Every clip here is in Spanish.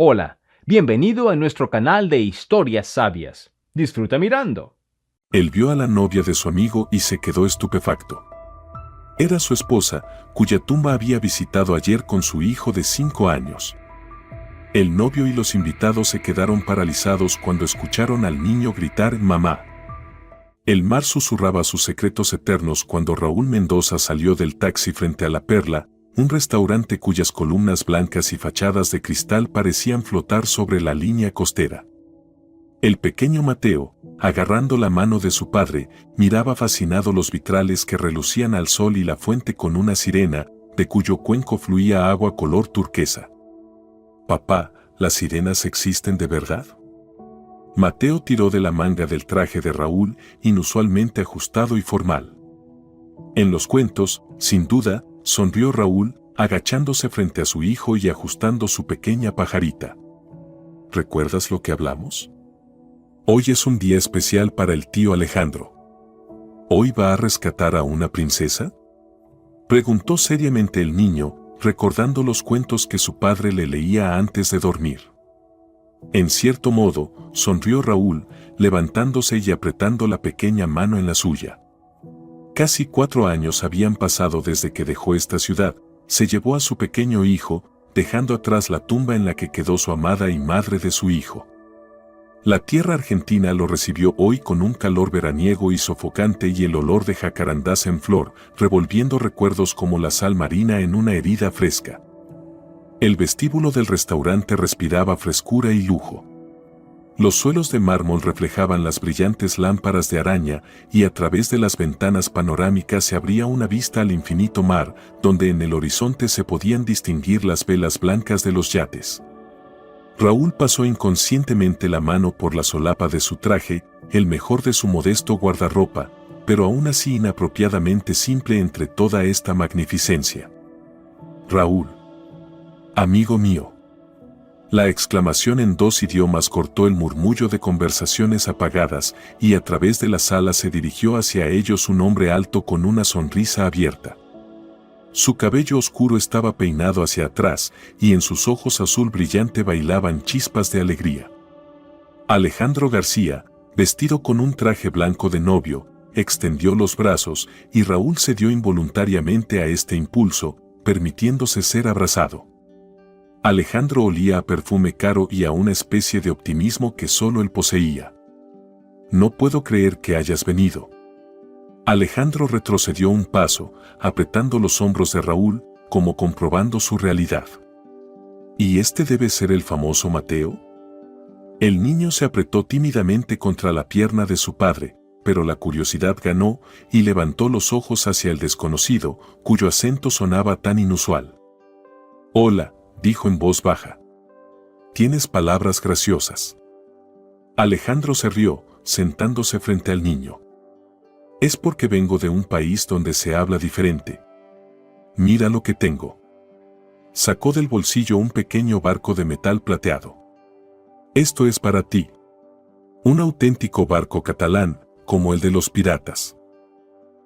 Hola, bienvenido a nuestro canal de historias sabias. Disfruta mirando. Él vio a la novia de su amigo y se quedó estupefacto. Era su esposa, cuya tumba había visitado ayer con su hijo de 5 años. El novio y los invitados se quedaron paralizados cuando escucharon al niño gritar «Mamá». El mar susurraba sus secretos eternos cuando Raúl Mendoza salió del taxi frente a La Perla, un restaurante cuyas columnas blancas y fachadas de cristal parecían flotar sobre la línea costera. El pequeño Mateo, agarrando la mano de su padre, miraba fascinado los vitrales que relucían al sol y la fuente con una sirena, de cuyo cuenco fluía agua color turquesa. «Papá, ¿las sirenas existen de verdad?». Mateo tiró de la manga del traje de Raúl, inusualmente ajustado y formal. En los cuentos, sin duda, sonrió Raúl, agachándose frente a su hijo y ajustando su pequeña pajarita. ¿Recuerdas lo que hablamos? Hoy es un día especial para el tío Alejandro. ¿Hoy va a rescatar a una princesa?, preguntó seriamente el niño, recordando los cuentos que su padre le leía antes de dormir. En cierto modo, sonrió Raúl, levantándose y apretando la pequeña mano en la suya. Casi 4 años habían pasado desde que dejó esta ciudad, se llevó a su pequeño hijo, dejando atrás la tumba en la que quedó su amada y madre de su hijo. La tierra argentina lo recibió hoy con un calor veraniego y sofocante y el olor de jacarandás en flor, revolviendo recuerdos como la sal marina en una herida fresca. El vestíbulo del restaurante respiraba frescura y lujo. Los suelos de mármol reflejaban las brillantes lámparas de araña y a través de las ventanas panorámicas se abría una vista al infinito mar, donde en el horizonte se podían distinguir las velas blancas de los yates. Raúl pasó inconscientemente la mano por la solapa de su traje, el mejor de su modesto guardarropa, pero aún así inapropiadamente simple entre toda esta magnificencia. «Raúl. Amigo mío». La exclamación en 2 idiomas cortó el murmullo de conversaciones apagadas y a través de la sala se dirigió hacia ellos un hombre alto con una sonrisa abierta. Su cabello oscuro estaba peinado hacia atrás y en sus ojos azul brillante bailaban chispas de alegría. Alejandro García, vestido con un traje blanco de novio, extendió los brazos y Raúl cedió involuntariamente a este impulso, permitiéndose ser abrazado. Alejandro olía a perfume caro y a una especie de optimismo que solo él poseía. «No puedo creer que hayas venido». Alejandro retrocedió un paso, apretando los hombros de Raúl, como comprobando su realidad. ¿Y este debe ser el famoso Mateo? El niño se apretó tímidamente contra la pierna de su padre, pero la curiosidad ganó y levantó los ojos hacia el desconocido, cuyo acento sonaba tan inusual. «Hola», dijo en voz baja. «Tienes palabras graciosas». Alejandro se rió, sentándose frente al niño. «Es porque vengo de un país donde se habla diferente. Mira lo que tengo». Sacó del bolsillo un pequeño barco de metal plateado. «Esto es para ti». Un auténtico barco catalán, como el de los piratas.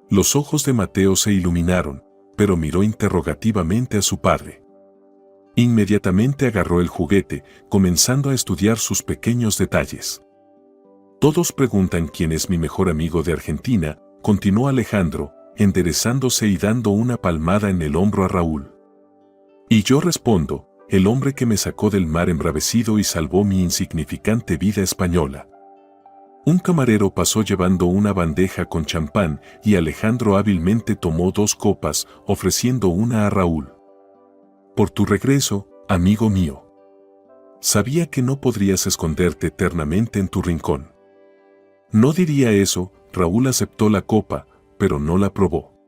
Los ojos de Mateo se iluminaron, pero miró interrogativamente a su padre. Inmediatamente agarró el juguete, comenzando a estudiar sus pequeños detalles. «Todos preguntan quién es mi mejor amigo de Argentina», continuó Alejandro, enderezándose y dando una palmada en el hombro a Raúl. «Y yo respondo, el hombre que me sacó del mar embravecido y salvó mi insignificante vida española». Un camarero pasó llevando una bandeja con champán y Alejandro hábilmente tomó 2 copas, ofreciendo una a Raúl. «Por tu regreso, amigo mío. Sabía que no podrías esconderte eternamente en tu rincón». No diría eso, Raúl aceptó la copa, pero no la probó.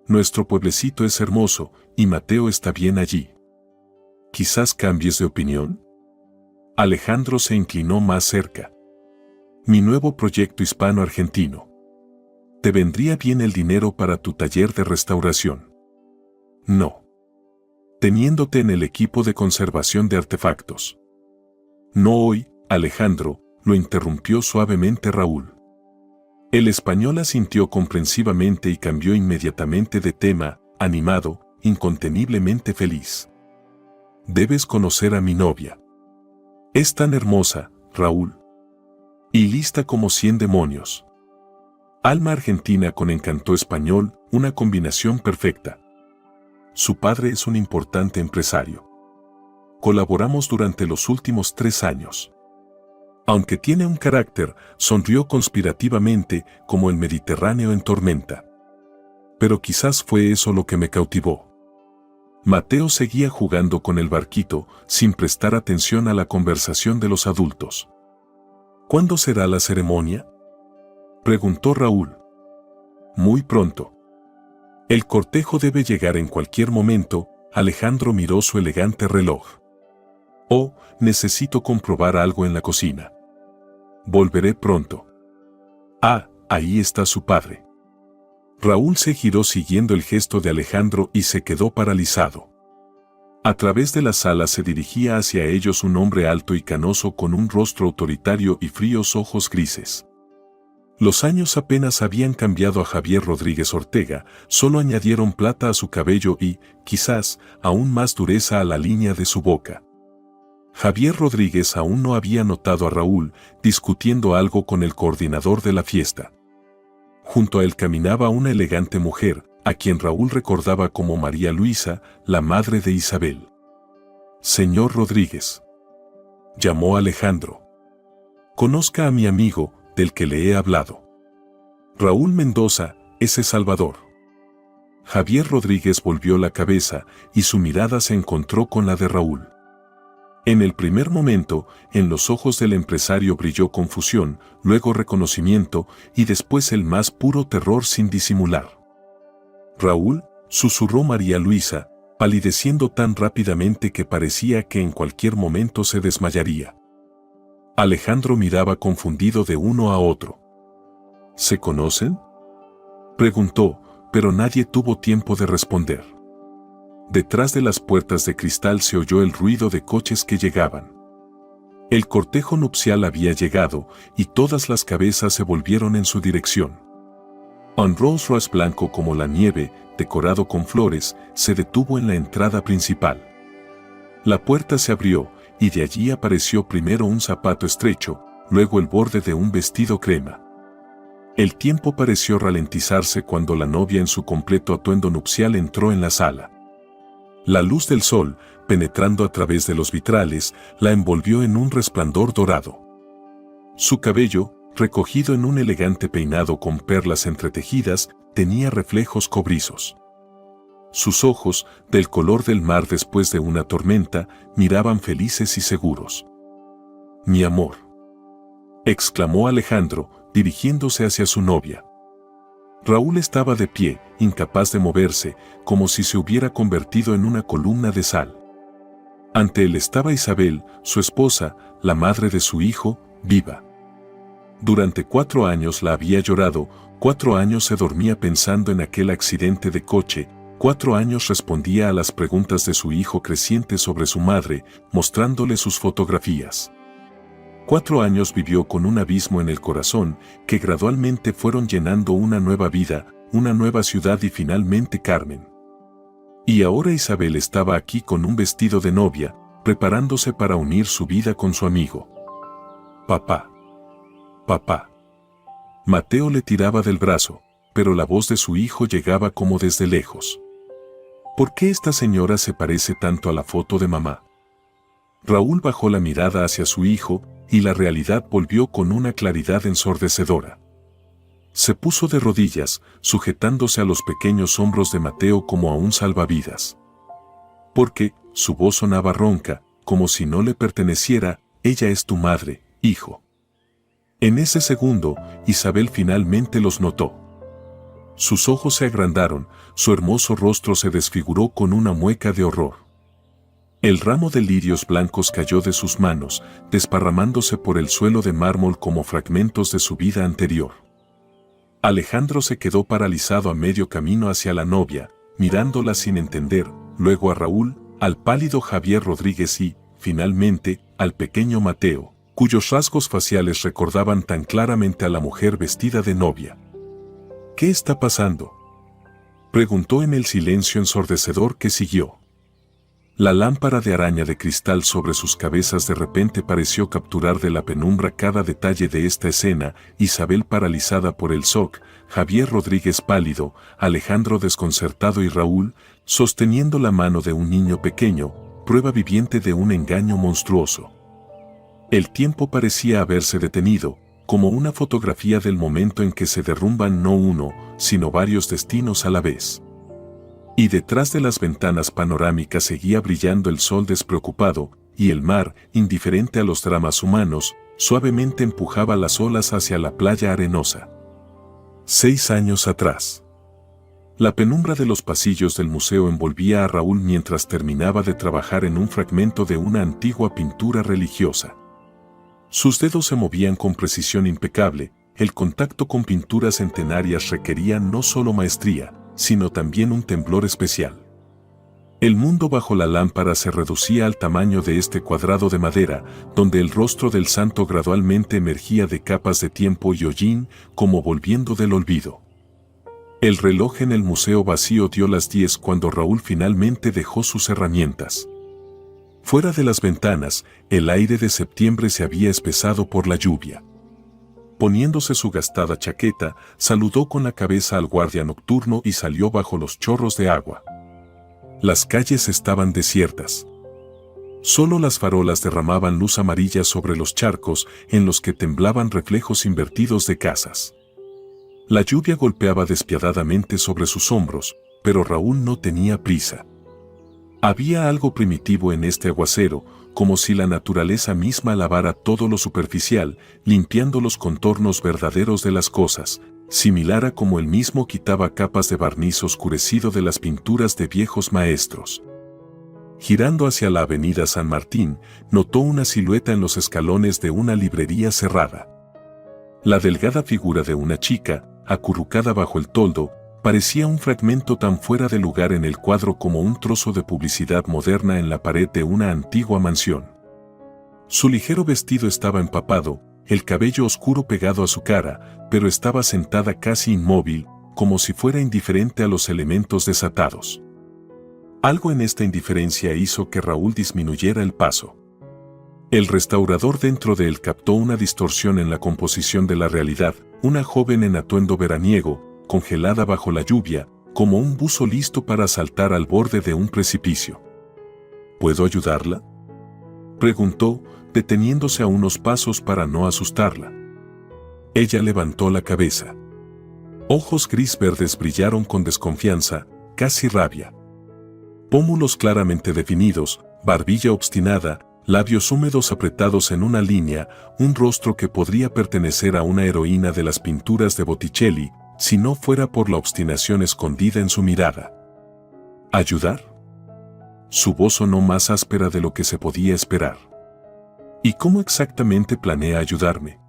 «Nuestro pueblecito es hermoso, y Mateo está bien allí. ¿Quizás cambies de opinión?». Alejandro se inclinó más cerca. «Mi nuevo proyecto hispano-argentino. Te vendría bien el dinero para tu taller de restauración». «No. Teniéndote en el equipo de conservación de artefactos». «No hoy, Alejandro», lo interrumpió suavemente Raúl. El español asintió comprensivamente y cambió inmediatamente de tema, animado, inconteniblemente feliz. «Debes conocer a mi novia». Es tan hermosa, Raúl. Y lista como 100 demonios. Alma argentina con encanto español, una combinación perfecta. Su padre es un importante empresario. Colaboramos durante los últimos 3 años. Aunque tiene un carácter, sonrió conspirativamente como el Mediterráneo en tormenta. Pero quizás fue eso lo que me cautivó. Mateo seguía jugando con el barquito, sin prestar atención a la conversación de los adultos. ¿Cuándo será la ceremonia?, preguntó Raúl. Muy pronto. El cortejo debe llegar en cualquier momento. Alejandro miró su elegante reloj. Oh, necesito comprobar algo en la cocina. Volveré pronto. Ah, ahí está su padre. Raúl se giró siguiendo el gesto de Alejandro y se quedó paralizado. A través de la sala se dirigía hacia ellos un hombre alto y canoso con un rostro autoritario y fríos ojos grises. Los años apenas habían cambiado a Javier Rodríguez Ortega, solo añadieron plata a su cabello y, quizás, aún más dureza a la línea de su boca. Javier Rodríguez aún no había notado a Raúl discutiendo algo con el coordinador de la fiesta. Junto a él caminaba una elegante mujer, a quien Raúl recordaba como María Luisa, la madre de Isabel. Señor Rodríguez, llamó Alejandro. Conozca a mi amigo, del que le he hablado. Raúl Mendoza, ese Salvador. Javier Rodríguez volvió la cabeza y su mirada se encontró con la de Raúl. En el primer momento, en los ojos del empresario brilló confusión, luego reconocimiento y después el más puro terror sin disimular. Raúl, susurró María Luisa, palideciendo tan rápidamente que parecía que en cualquier momento se desmayaría. Alejandro miraba confundido de uno a otro. ¿Se conocen?, preguntó, pero nadie tuvo tiempo de responder. Detrás de las puertas de cristal se oyó el ruido de coches que llegaban. El cortejo nupcial había llegado y todas las cabezas se volvieron en su dirección. Un Rolls Royce blanco como la nieve, decorado con flores, se detuvo en la entrada principal. La puerta se abrió y de allí apareció primero un zapato estrecho, luego el borde de un vestido crema. El tiempo pareció ralentizarse cuando la novia en su completo atuendo nupcial entró en la sala. La luz del sol, penetrando a través de los vitrales, la envolvió en un resplandor dorado. Su cabello, recogido en un elegante peinado con perlas entretejidas, tenía reflejos cobrizos. Sus ojos, del color del mar después de una tormenta, miraban felices y seguros. «Mi amor», exclamó Alejandro, dirigiéndose hacia su novia. Raúl estaba de pie, incapaz de moverse, como si se hubiera convertido en una columna de sal. Ante él estaba Isabel, su esposa, la madre de su hijo, viva. Durante 4 años la había llorado, 4 años se dormía pensando en aquel accidente de coche, 4 años respondía a las preguntas de su hijo creciente sobre su madre, mostrándole sus fotografías. 4 años vivió con un abismo en el corazón, que gradualmente fueron llenando una nueva vida, una nueva ciudad y finalmente Carmen. Y ahora Isabel estaba aquí con un vestido de novia, preparándose para unir su vida con su amigo. «Papá. Papá». Mateo le tiraba del brazo, pero la voz de su hijo llegaba como desde lejos. ¿Por qué esta señora se parece tanto a la foto de mamá? Raúl bajó la mirada hacia su hijo, y la realidad volvió con una claridad ensordecedora. Se puso de rodillas, sujetándose a los pequeños hombros de Mateo como a un salvavidas. Porque, su voz sonaba ronca, como si no le perteneciera, «Ella es tu madre, hijo». En ese segundo, Isabel finalmente los notó. Sus ojos se agrandaron, su hermoso rostro se desfiguró con una mueca de horror. El ramo de lirios blancos cayó de sus manos, desparramándose por el suelo de mármol como fragmentos de su vida anterior. Alejandro se quedó paralizado a medio camino hacia la novia, mirándola sin entender, luego a Raúl, al pálido Javier Rodríguez y, finalmente, al pequeño Mateo, cuyos rasgos faciales recordaban tan claramente a la mujer vestida de novia. «¿Qué está pasando?», preguntó en el silencio ensordecedor que siguió. La lámpara de araña de cristal sobre sus cabezas de repente pareció capturar de la penumbra cada detalle de esta escena: Isabel paralizada por el shock, Javier Rodríguez pálido, Alejandro desconcertado y Raúl, sosteniendo la mano de un niño pequeño, prueba viviente de un engaño monstruoso. El tiempo parecía haberse detenido, como una fotografía del momento en que se derrumban no uno, sino varios destinos a la vez. Y detrás de las ventanas panorámicas seguía brillando el sol despreocupado, y el mar, indiferente a los dramas humanos, suavemente empujaba las olas hacia la playa arenosa. 6 años atrás. La penumbra de los pasillos del museo envolvía a Raúl mientras terminaba de trabajar en un fragmento de una antigua pintura religiosa. Sus dedos se movían con precisión impecable. El contacto con pinturas centenarias requería no solo maestría, sino también un temblor especial. El mundo bajo la lámpara se reducía al tamaño de este cuadrado de madera, donde el rostro del santo gradualmente emergía de capas de tiempo y hollín, como volviendo del olvido. El reloj en el museo vacío dio las 10 cuando Raúl finalmente dejó sus herramientas. Fuera de las ventanas, el aire de septiembre se había espesado por la lluvia. Poniéndose su gastada chaqueta, saludó con la cabeza al guardia nocturno y salió bajo los chorros de agua. Las calles estaban desiertas. Solo las farolas derramaban luz amarilla sobre los charcos en los que temblaban reflejos invertidos de casas. La lluvia golpeaba despiadadamente sobre sus hombros, pero Raúl no tenía prisa. Había algo primitivo en este aguacero, como si la naturaleza misma lavara todo lo superficial, limpiando los contornos verdaderos de las cosas, similar a como él mismo quitaba capas de barniz oscurecido de las pinturas de viejos maestros. Girando hacia la avenida San Martín, notó una silueta en los escalones de una librería cerrada. La delgada figura de una chica, acurrucada bajo el toldo, parecía un fragmento tan fuera de lugar en el cuadro como un trozo de publicidad moderna en la pared de una antigua mansión. Su ligero vestido estaba empapado, el cabello oscuro pegado a su cara, pero estaba sentada casi inmóvil, como si fuera indiferente a los elementos desatados. Algo en esta indiferencia hizo que Raúl disminuyera el paso. El restaurador dentro de él captó una distorsión en la composición de la realidad, una joven en atuendo veraniego, congelada bajo la lluvia, como un buzo listo para saltar al borde de un precipicio. ¿Puedo ayudarla?, preguntó, deteniéndose a unos pasos para no asustarla. Ella levantó la cabeza. Ojos gris-verdes brillaron con desconfianza, casi rabia. Pómulos claramente definidos, barbilla obstinada, labios húmedos apretados en una línea, un rostro que podría pertenecer a una heroína de las pinturas de Botticelli, si no fuera por la obstinación escondida en su mirada. ¿Ayudar? Su voz sonó más áspera de lo que se podía esperar. ¿Y cómo exactamente planea ayudarme?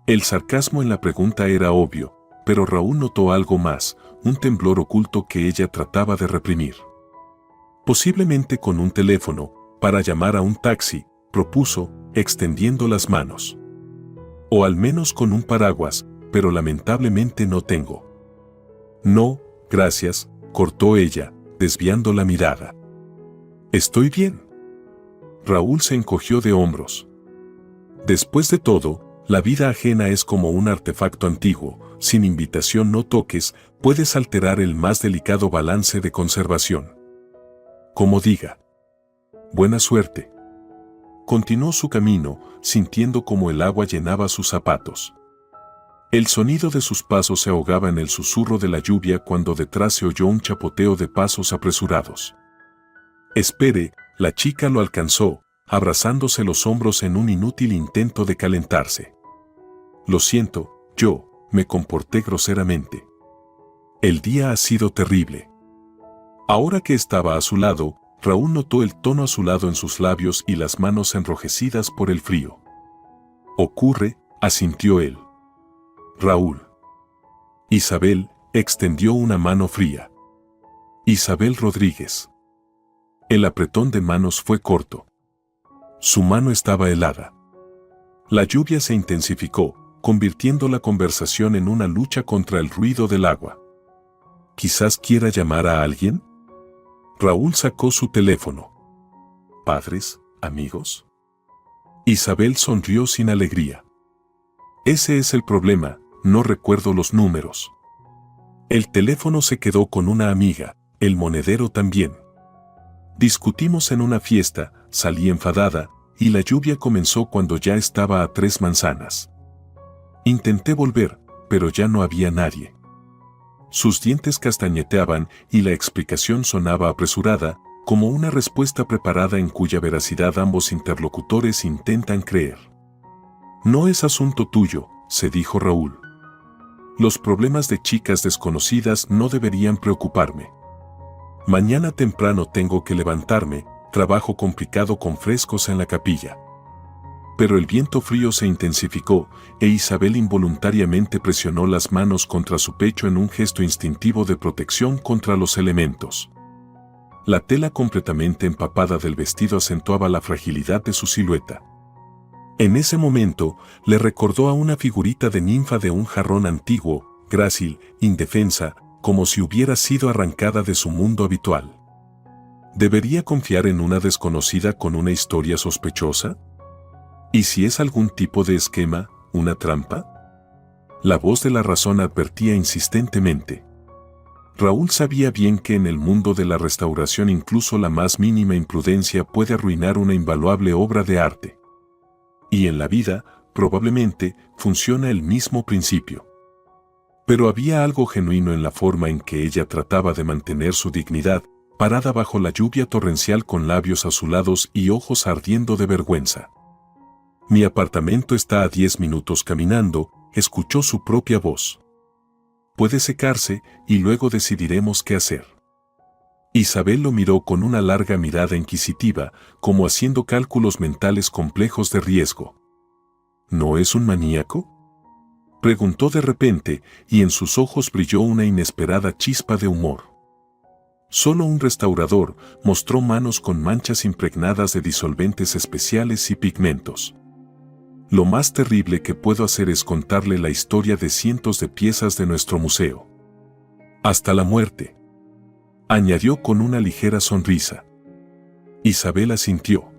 El sarcasmo en la pregunta era obvio, pero Raúl notó algo más, un temblor oculto que ella trataba de reprimir. Posiblemente con un teléfono, para llamar a un taxi, propuso, extendiendo las manos. O al menos con un paraguas, pero lamentablemente no tengo. No, gracias, cortó ella, desviando la mirada. Estoy bien. Raúl se encogió de hombros. Después de todo, la vida ajena es como un artefacto antiguo, sin invitación no toques, puedes alterar el más delicado balance de conservación. Como diga. Buena suerte. Continuó su camino, sintiendo como el agua llenaba sus zapatos. El sonido de sus pasos se ahogaba en el susurro de la lluvia cuando detrás se oyó un chapoteo de pasos apresurados. Espere, la chica lo alcanzó, abrazándose los hombros en un inútil intento de calentarse. Lo siento, yo me comporté groseramente. El día ha sido terrible. Ahora que estaba a su lado, Raúl notó el tono azulado en sus labios y las manos enrojecidas por el frío. Ocurre, asintió él. Raúl. Isabel extendió una mano fría. Isabel Rodríguez. El apretón de manos fue corto. Su mano estaba helada. La lluvia se intensificó, convirtiendo la conversación en una lucha contra el ruido del agua. ¿Quizás quiera llamar a alguien? Raúl sacó su teléfono. padres, amigos? Isabel sonrió sin alegría. Ese es el problema, no recuerdo los números. El teléfono se quedó con una amiga, el monedero también. Discutimos en una fiesta, salí enfadada, y la lluvia comenzó cuando ya estaba a 3 manzanas. Intenté volver, pero ya no había nadie. Sus dientes castañeteaban y la explicación sonaba apresurada, como una respuesta preparada en cuya veracidad ambos interlocutores intentan creer. No es asunto tuyo, se dijo Raúl. Los problemas de chicas desconocidas no deberían preocuparme. Mañana temprano tengo que levantarme, trabajo complicado con frescos en la capilla. Pero el viento frío se intensificó, e Isabel involuntariamente presionó las manos contra su pecho en un gesto instintivo de protección contra los elementos. La tela completamente empapada del vestido acentuaba la fragilidad de su silueta. En ese momento, le recordó a una figurita de ninfa de un jarrón antiguo, grácil, indefensa, como si hubiera sido arrancada de su mundo habitual. ¿Debería confiar en una desconocida con una historia sospechosa? ¿Y si es algún tipo de esquema, una trampa? La voz de la razón advertía insistentemente. Raúl sabía bien que en el mundo de la restauración incluso la más mínima imprudencia puede arruinar una invaluable obra de arte. Y en la vida, probablemente, funciona el mismo principio. Pero había algo genuino en la forma en que ella trataba de mantener su dignidad, parada bajo la lluvia torrencial con labios azulados y ojos ardiendo de vergüenza. Mi apartamento está a 10 minutos caminando, escuchó su propia voz. Puede secarse y luego decidiremos qué hacer. Isabel lo miró con una larga mirada inquisitiva, como haciendo cálculos mentales complejos de riesgo. ¿No es un maníaco?, preguntó de repente, y en sus ojos brilló una inesperada chispa de humor. Solo un restaurador, mostró manos con manchas impregnadas de disolventes especiales y pigmentos. Lo más terrible que puedo hacer es contarle la historia de cientos de piezas de nuestro museo. Hasta la muerte, añadió con una ligera sonrisa. Isabel asintió.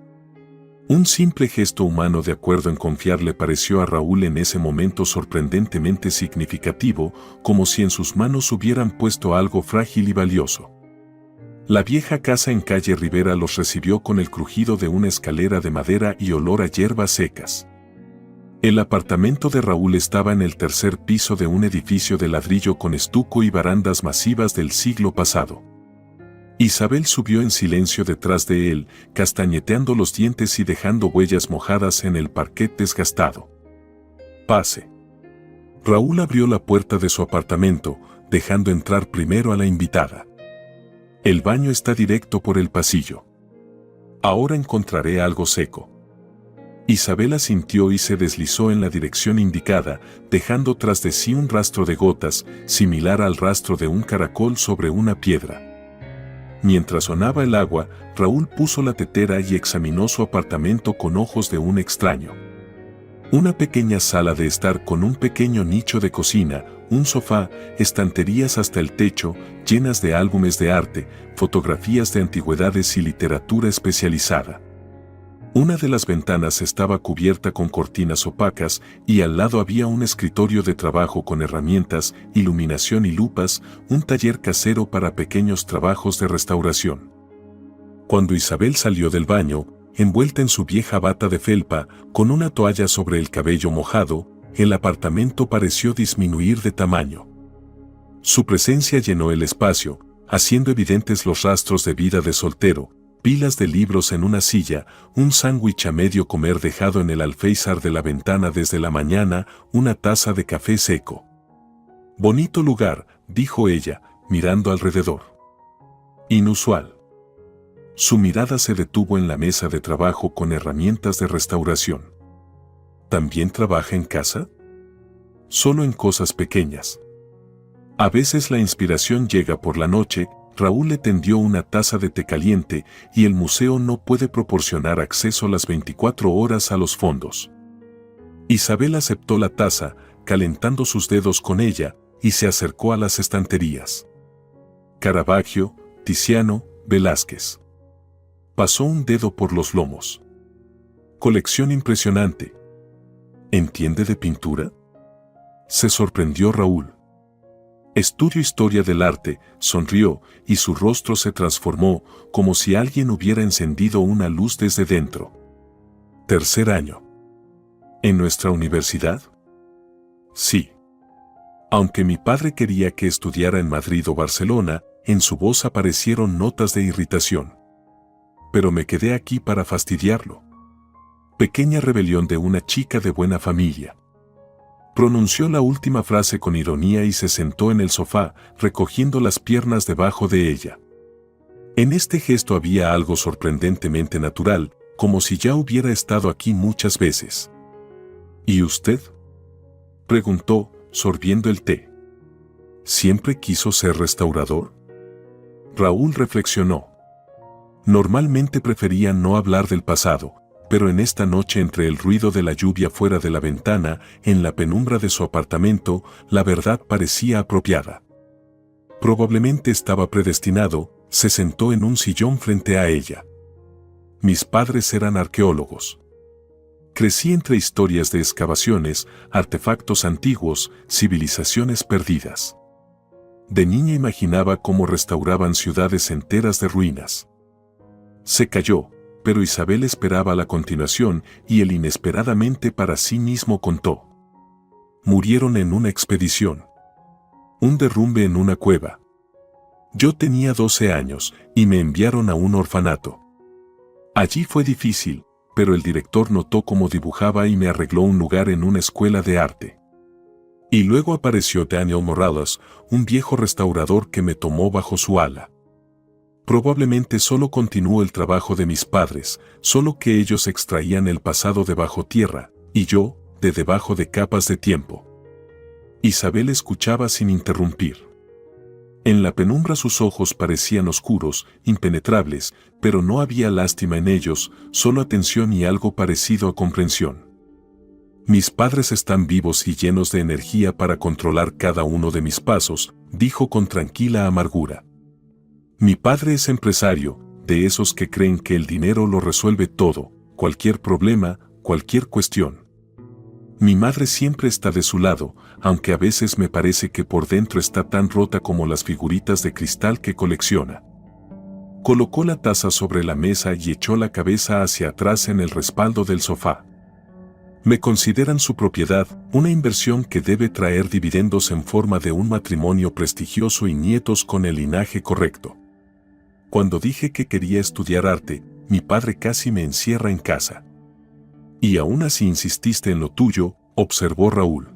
Un simple gesto humano de acuerdo en confiar le pareció a Raúl en ese momento sorprendentemente significativo, como si en sus manos hubieran puesto algo frágil y valioso. La vieja casa en calle Rivera los recibió con el crujido de una escalera de madera y olor a hierbas secas. El apartamento de Raúl estaba en el 3er piso de un edificio de ladrillo con estuco y barandas masivas del siglo pasado. Isabel subió en silencio detrás de él, castañeteando los dientes y dejando huellas mojadas en el parquet desgastado. Pase. Raúl abrió la puerta de su apartamento, dejando entrar primero a la invitada. El baño está directo por el pasillo. Ahora encontraré algo seco. Isabel asintió y se deslizó en la dirección indicada, dejando tras de sí un rastro de gotas, similar al rastro de un caracol sobre una piedra. Mientras sonaba el agua, Raúl puso la tetera y examinó su apartamento con ojos de un extraño. Una pequeña sala de estar con un pequeño nicho de cocina, un sofá, estanterías hasta el techo, llenas de álbumes de arte, fotografías de antigüedades y literatura especializada. Una de las ventanas estaba cubierta con cortinas opacas y al lado había un escritorio de trabajo con herramientas, iluminación y lupas, un taller casero para pequeños trabajos de restauración. Cuando Isabel salió del baño, envuelta en su vieja bata de felpa, con una toalla sobre el cabello mojado, el apartamento pareció disminuir de tamaño. Su presencia llenó el espacio, haciendo evidentes los rastros de vida de soltero, pilas de libros en una silla, un sándwich a medio comer dejado en el alféizar de la ventana desde la mañana, una taza de café seco. Bonito lugar, dijo ella, mirando alrededor. Inusual. Su mirada se detuvo en la mesa de trabajo con herramientas de restauración. ¿También trabaja en casa? Solo en cosas pequeñas. A veces la inspiración llega por la noche. Raúl le tendió una taza de té caliente y el museo no puede proporcionar acceso las 24 horas a los fondos. Isabel aceptó la taza, calentando sus dedos con ella, y se acercó a las estanterías. Caravaggio, Tiziano, Velázquez. Pasó un dedo por los lomos. Colección impresionante. ¿Entiende de pintura? Se sorprendió Raúl. Estudio historia del arte, sonrió, y su rostro se transformó como si alguien hubiera encendido una luz desde dentro. Tercer año. ¿En nuestra universidad? Sí. Aunque mi padre quería que estudiara en Madrid o Barcelona, en su voz aparecieron notas de irritación. Pero me quedé aquí para fastidiarlo. Pequeña rebelión de una chica de buena familia. Pronunció la última frase con ironía y se sentó en el sofá, recogiendo las piernas debajo de ella. En este gesto había algo sorprendentemente natural, como si ya hubiera estado aquí muchas veces. ¿Y usted?, preguntó, sorbiendo el té. ¿Siempre quiso ser restaurador? Raúl reflexionó. Normalmente prefería no hablar del pasado, pero en esta noche, entre el ruido de la lluvia fuera de la ventana, en la penumbra de su apartamento, la verdad parecía apropiada. Probablemente estaba predestinado. Se sentó en un sillón frente a ella. Mis padres eran arqueólogos. Crecí entre historias de excavaciones, artefactos antiguos, civilizaciones perdidas. De niña imaginaba cómo restauraban ciudades enteras de ruinas. Se calló, pero Isabel esperaba la continuación y él inesperadamente para sí mismo contó. Murieron en una expedición. Un derrumbe en una cueva. Yo tenía 12 años y me enviaron a un orfanato. Allí fue difícil, pero el director notó cómo dibujaba y me arregló un lugar en una escuela de arte. Y luego apareció Daniel Morales, un viejo restaurador que me tomó bajo su ala. Probablemente solo continuó el trabajo de mis padres, solo que ellos extraían el pasado de bajo tierra, y yo, de debajo de capas de tiempo. Isabel escuchaba sin interrumpir. En la penumbra sus ojos parecían oscuros, impenetrables, pero no había lástima en ellos, solo atención y algo parecido a comprensión. Mis padres están vivos y llenos de energía para controlar cada uno de mis pasos, dijo con tranquila amargura. Mi padre es empresario, de esos que creen que el dinero lo resuelve todo, cualquier problema, cualquier cuestión. Mi madre siempre está de su lado, aunque a veces me parece que por dentro está tan rota como las figuritas de cristal que colecciona. Colocó la taza sobre la mesa y echó la cabeza hacia atrás en el respaldo del sofá. Me consideran su propiedad, una inversión que debe traer dividendos en forma de un matrimonio prestigioso y nietos con el linaje correcto. Cuando dije que quería estudiar arte, mi padre casi me encierra en casa. Y aún así insististe en lo tuyo, observó Raúl.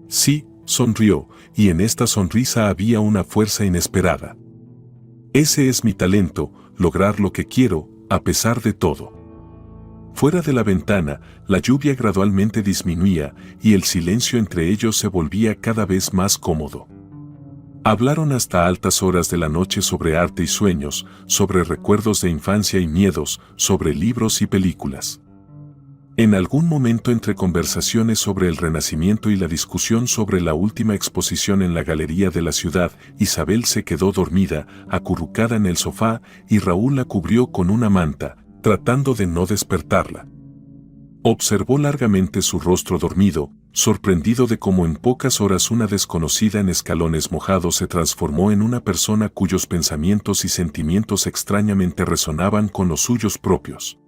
Sí, sonrió, y en esta sonrisa había una fuerza inesperada. Ese es mi talento, lograr lo que quiero, a pesar de todo. Fuera de la ventana, la lluvia gradualmente disminuía y el silencio entre ellos se volvía cada vez más cómodo. Hablaron hasta altas horas de la noche sobre arte y sueños, sobre recuerdos de infancia y miedos, sobre libros y películas. En algún momento, entre conversaciones sobre el Renacimiento y la discusión sobre la última exposición en la galería de la ciudad, Isabel se quedó dormida, acurrucada en el sofá, y Raúl la cubrió con una manta, tratando de no despertarla. Observó largamente su rostro dormido, sorprendido de cómo en pocas horas una desconocida en escalones mojados se transformó en una persona cuyos pensamientos y sentimientos extrañamente resonaban con los suyos propios.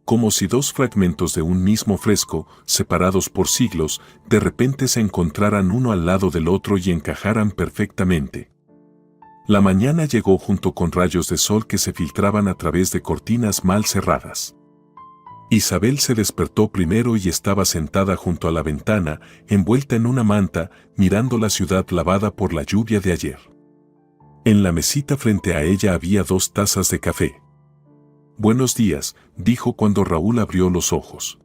Como si dos fragmentos de un mismo fresco, separados por siglos, de repente se encontraran uno al lado del otro y encajaran perfectamente. La mañana llegó junto con rayos de sol que se filtraban a través de cortinas mal cerradas. Isabel se despertó primero y estaba sentada junto a la ventana, envuelta en una manta, mirando la ciudad lavada por la lluvia de ayer. En la mesita frente a ella había 2 tazas de café. «Buenos días», dijo cuando Raúl abrió los ojos.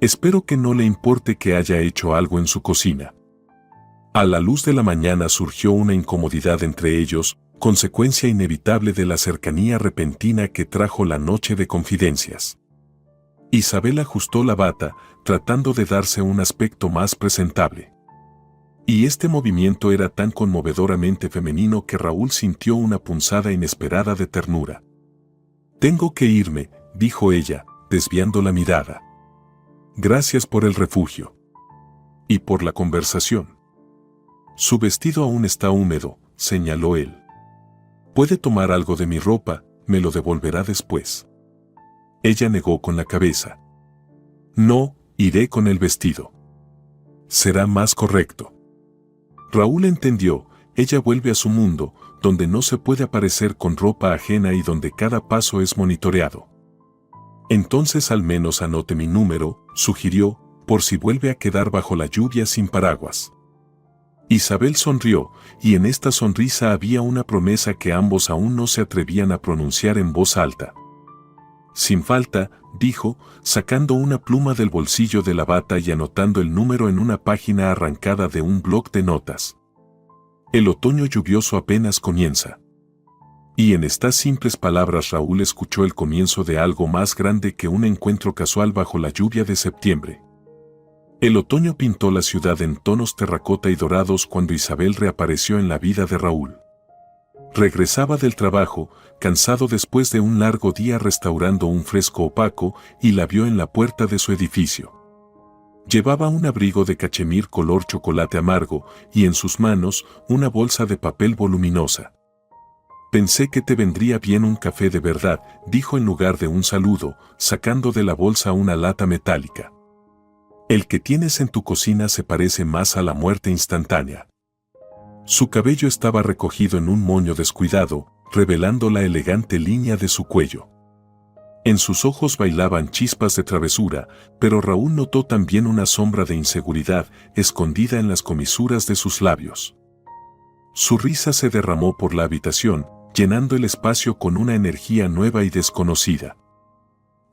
«Espero que no le importe que haya hecho algo en su cocina». A la luz de la mañana surgió una incomodidad entre ellos, consecuencia inevitable de la cercanía repentina que trajo la noche de confidencias. Isabel ajustó la bata, tratando de darse un aspecto más presentable. Y este movimiento era tan conmovedoramente femenino que Raúl sintió una punzada inesperada de ternura. Tengo que irme, dijo ella, desviando la mirada. Gracias por el refugio. Y por la conversación. Su vestido aún está húmedo, señaló él. Puede tomar algo de mi ropa, me lo devolverá después. Ella negó con la cabeza. No, iré con el vestido. Será más correcto. Raúl entendió, ella vuelve a su mundo, donde no se puede aparecer con ropa ajena y donde cada paso es monitoreado. Entonces al menos anote mi número, sugirió, por si vuelve a quedar bajo la lluvia sin paraguas. Isabel sonrió, y en esta sonrisa había una promesa que ambos aún no se atrevían a pronunciar en voz alta. Sin falta, dijo, sacando una pluma del bolsillo de la bata y anotando el número en una página arrancada de un bloc de notas. El otoño lluvioso apenas comienza. Y en estas simples palabras Raúl escuchó el comienzo de algo más grande que un encuentro casual bajo la lluvia de septiembre. El otoño pintó la ciudad en tonos terracota y dorados cuando Isabel reapareció en la vida de Raúl. Regresaba del trabajo, cansado después de un largo día restaurando un fresco opaco, y la vio en la puerta de su edificio. Llevaba un abrigo de cachemir color chocolate amargo y en sus manos una bolsa de papel voluminosa. Pensé que te vendría bien un café de verdad, dijo en lugar de un saludo, sacando de la bolsa una lata metálica. El que tienes en tu cocina se parece más a la muerte instantánea. Su cabello estaba recogido en un moño descuidado, revelando la elegante línea de su cuello. En sus ojos bailaban chispas de travesura, pero Raúl notó también una sombra de inseguridad escondida en las comisuras de sus labios. Su risa se derramó por la habitación, llenando el espacio con una energía nueva y desconocida.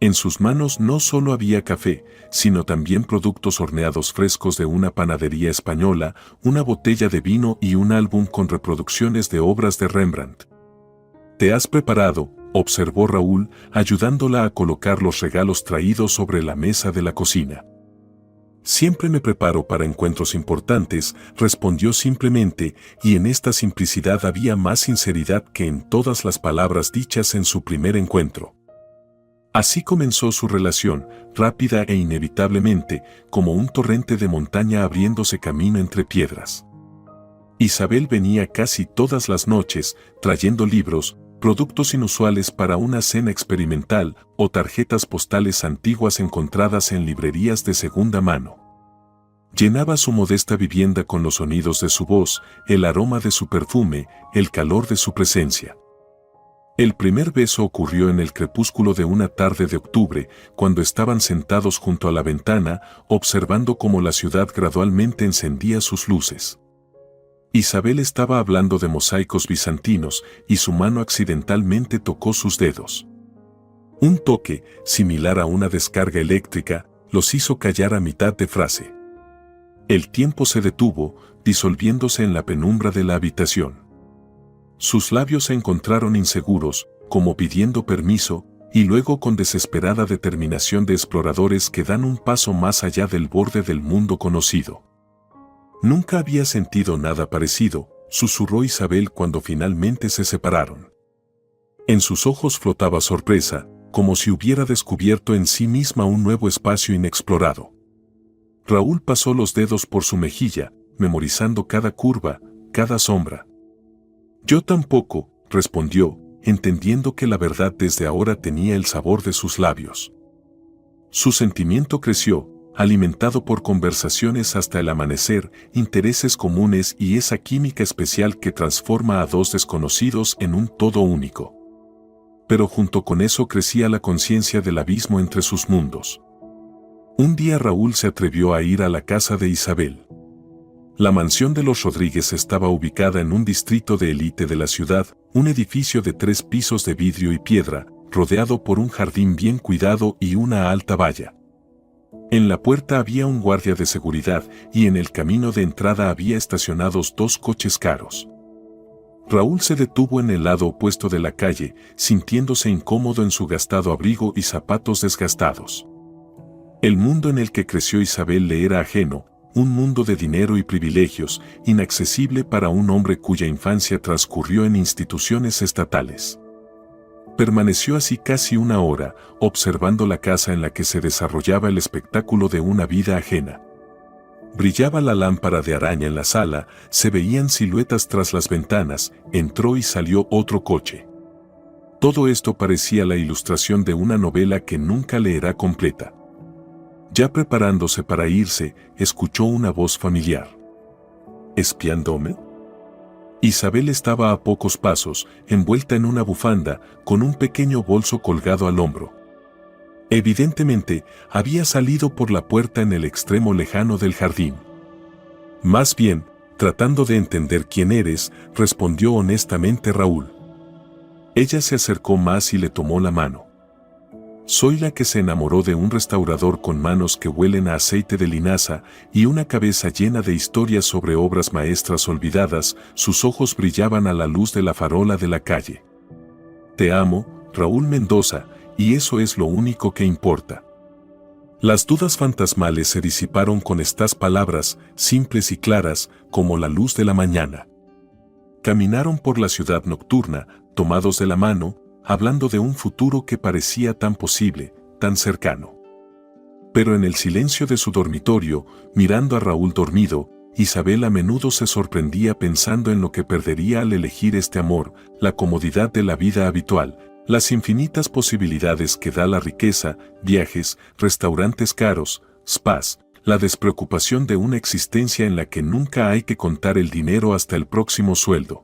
En sus manos no solo había café, sino también productos horneados frescos de una panadería española, una botella de vino y un álbum con reproducciones de obras de Rembrandt. «¿Te has preparado?», observó Raúl, ayudándola a colocar los regalos traídos sobre la mesa de la cocina. «Siempre me preparo para encuentros importantes», respondió simplemente, y en esta simplicidad había más sinceridad que en todas las palabras dichas en su primer encuentro. Así comenzó su relación, rápida e inevitablemente, como un torrente de montaña abriéndose camino entre piedras. Isabel venía casi todas las noches, trayendo libros, productos inusuales para una cena experimental o tarjetas postales antiguas encontradas en librerías de segunda mano. Llenaba su modesta vivienda con los sonidos de su voz, el aroma de su perfume, el calor de su presencia. El primer beso ocurrió en el crepúsculo de una tarde de octubre, cuando estaban sentados junto a la ventana, observando cómo la ciudad gradualmente encendía sus luces. Isabel estaba hablando de mosaicos bizantinos, y su mano accidentalmente tocó sus dedos. Un toque, similar a una descarga eléctrica, los hizo callar a mitad de frase. El tiempo se detuvo, disolviéndose en la penumbra de la habitación. Sus labios se encontraron inseguros, como pidiendo permiso, y luego con desesperada determinación de exploradores que dan un paso más allá del borde del mundo conocido. Nunca había sentido nada parecido, susurró Isabel cuando finalmente se separaron. En sus ojos flotaba sorpresa, como si hubiera descubierto en sí misma un nuevo espacio inexplorado. Raúl pasó los dedos por su mejilla, memorizando cada curva, cada sombra. «Yo tampoco», respondió, entendiendo que la verdad desde ahora tenía el sabor de sus labios. Su sentimiento creció, alimentado por conversaciones hasta el amanecer, intereses comunes y esa química especial que transforma a dos desconocidos en un todo único. Pero junto con eso crecía la conciencia del abismo entre sus mundos. Un día Raúl se atrevió a ir a la casa de Isabel. La mansión de los Rodríguez estaba ubicada en un distrito de élite de la ciudad, un edificio de 3 pisos de vidrio y piedra, rodeado por un jardín bien cuidado y una alta valla. En la puerta había un guardia de seguridad y en el camino de entrada había estacionados 2 coches caros. Raúl se detuvo en el lado opuesto de la calle, sintiéndose incómodo en su gastado abrigo y zapatos desgastados. El mundo en el que creció Isabel le era ajeno, un mundo de dinero y privilegios, inaccesible para un hombre cuya infancia transcurrió en instituciones estatales. Permaneció así casi una hora, observando la casa en la que se desarrollaba el espectáculo de una vida ajena. Brillaba la lámpara de araña en la sala, se veían siluetas tras las ventanas, entró y salió otro coche. Todo esto parecía la ilustración de una novela que nunca leerá completa. Ya preparándose para irse, escuchó una voz familiar. ¿Espiándome? Isabel estaba a pocos pasos, envuelta en una bufanda, con un pequeño bolso colgado al hombro. Evidentemente, había salido por la puerta en el extremo lejano del jardín. Más bien, tratando de entender quién eres, respondió honestamente Raúl. Ella se acercó más y le tomó la mano. Soy la que se enamoró de un restaurador con manos que huelen a aceite de linaza y una cabeza llena de historias sobre obras maestras olvidadas. Sus ojos brillaban a la luz de la farola de la calle. Te amo, Raúl Mendoza, y eso es lo único que importa. Las dudas fantasmales se disiparon con estas palabras, simples y claras, como la luz de la mañana. Caminaron por la ciudad nocturna, tomados de la mano, hablando de un futuro que parecía tan posible, tan cercano. Pero en el silencio de su dormitorio, mirando a Raúl dormido, Isabel a menudo se sorprendía pensando en lo que perdería al elegir este amor, la comodidad de la vida habitual, las infinitas posibilidades que da la riqueza, viajes, restaurantes caros, spas, la despreocupación de una existencia en la que nunca hay que contar el dinero hasta el próximo sueldo.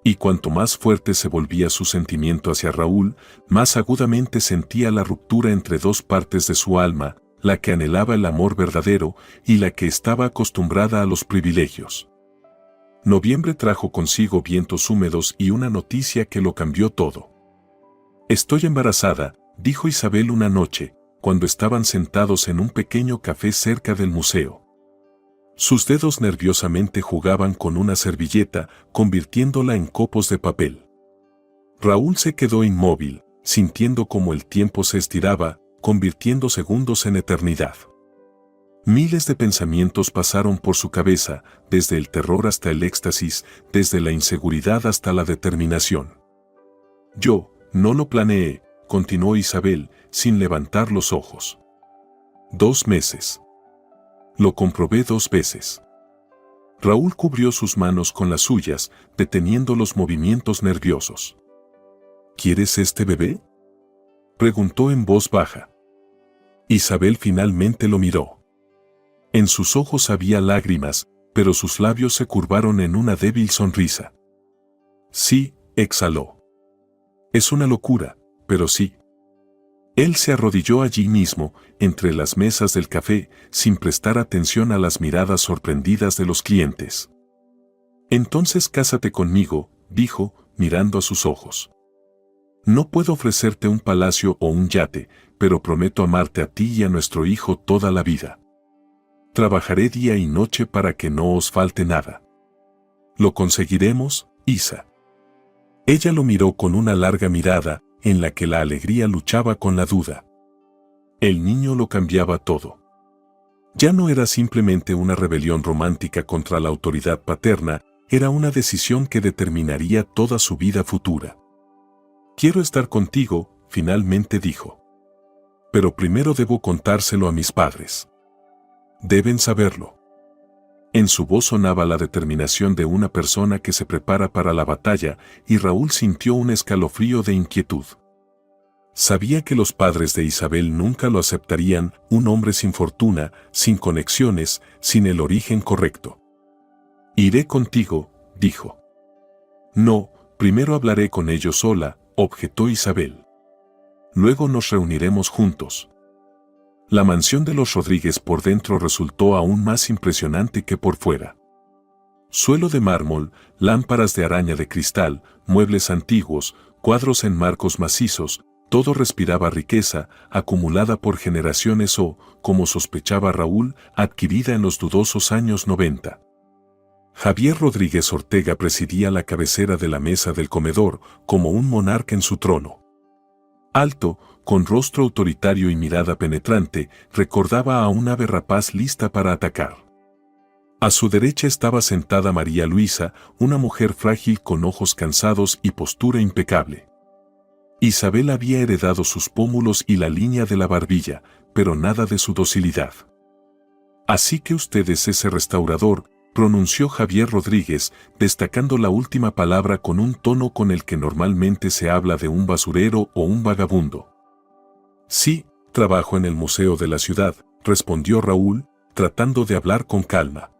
Y cuanto más fuerte se volvía su sentimiento hacia Raúl, más agudamente sentía la ruptura entre dos partes de su alma, la que anhelaba el amor verdadero y la que estaba acostumbrada a los privilegios. Noviembre trajo consigo vientos húmedos y una noticia que lo cambió todo. Estoy embarazada, dijo Isabel una noche, cuando estaban sentados en un pequeño café cerca del museo. Sus dedos nerviosamente jugaban con una servilleta, convirtiéndola en copos de papel. Raúl se quedó inmóvil, sintiendo cómo el tiempo se estiraba, convirtiendo segundos en eternidad. Miles de pensamientos pasaron por su cabeza, desde el terror hasta el éxtasis, desde la inseguridad hasta la determinación. Yo no lo planeé, continuó Isabel, sin levantar los ojos. 2 meses. Lo comprobé 2 veces. Raúl cubrió sus manos con las suyas, deteniendo los movimientos nerviosos. ¿Quieres este bebé?, preguntó en voz baja. Isabel finalmente lo miró. En sus ojos había lágrimas, pero sus labios se curvaron en una débil sonrisa. Sí, exhaló. Es una locura, pero sí. Él se arrodilló allí mismo, entre las mesas del café, sin prestar atención a las miradas sorprendidas de los clientes. Entonces cásate conmigo, dijo, mirando a sus ojos. No puedo ofrecerte un palacio o un yate, pero prometo amarte a ti y a nuestro hijo toda la vida. Trabajaré día y noche para que no os falte nada. ¿Lo conseguiremos, Isa? Ella lo miró con una larga mirada, en la que la alegría luchaba con la duda. El niño lo cambiaba todo. Ya no era simplemente una rebelión romántica contra la autoridad paterna, era una decisión que determinaría toda su vida futura. Quiero estar contigo, finalmente dijo. Pero primero debo contárselo a mis padres. Deben saberlo. En su voz sonaba la determinación de una persona que se prepara para la batalla, y Raúl sintió un escalofrío de inquietud. Sabía que los padres de Isabel nunca lo aceptarían, un hombre sin fortuna, sin conexiones, sin el origen correcto. Iré contigo, dijo. No, primero hablaré con ellos sola, objetó Isabel. Luego nos reuniremos juntos. La mansión de los Rodríguez por dentro resultó aún más impresionante que por fuera. Suelo de mármol, lámparas de araña de cristal, muebles antiguos, cuadros en marcos macizos, todo respiraba riqueza, acumulada por generaciones o, como sospechaba Raúl, adquirida en los dudosos años 90. Javier Rodríguez Ortega presidía la cabecera de la mesa del comedor, como un monarca en su trono. Alto, con rostro autoritario y mirada penetrante, recordaba a un ave rapaz lista para atacar. A su derecha estaba sentada María Luisa, una mujer frágil con ojos cansados y postura impecable. Isabel había heredado sus pómulos y la línea de la barbilla, pero nada de su docilidad. Así que usted es ese restaurador, pronunció Javier Rodríguez, destacando la última palabra con un tono con el que normalmente se habla de un basurero o un vagabundo. Sí, trabajo en el museo de la ciudad, respondió Raúl, tratando de hablar con calma.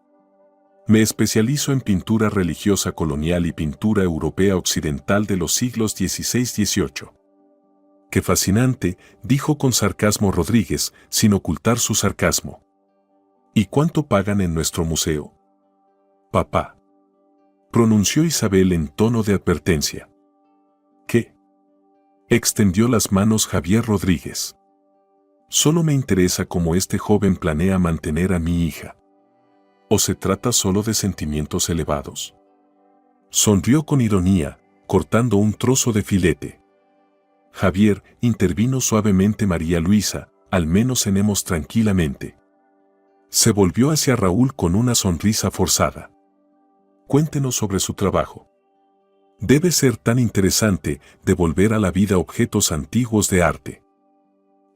Me especializo en pintura religiosa colonial y pintura europea occidental de los siglos XVI-XVIII. ¡Qué fascinante!, dijo con sarcasmo Rodríguez, sin ocultar su sarcasmo. ¿Y cuánto pagan en nuestro museo? Papá, pronunció Isabel en tono de advertencia. ¿Qué? Extendió las manos Javier Rodríguez. Solo me interesa cómo este joven planea mantener a mi hija. ¿O se trata solo de sentimientos elevados? Sonrió con ironía, cortando un trozo de filete. Javier, intervino suavemente María Luisa, al menos cenemos tranquilamente. Se volvió hacia Raúl con una sonrisa forzada. Cuéntenos sobre su trabajo. Debe ser tan interesante devolver a la vida objetos antiguos de arte.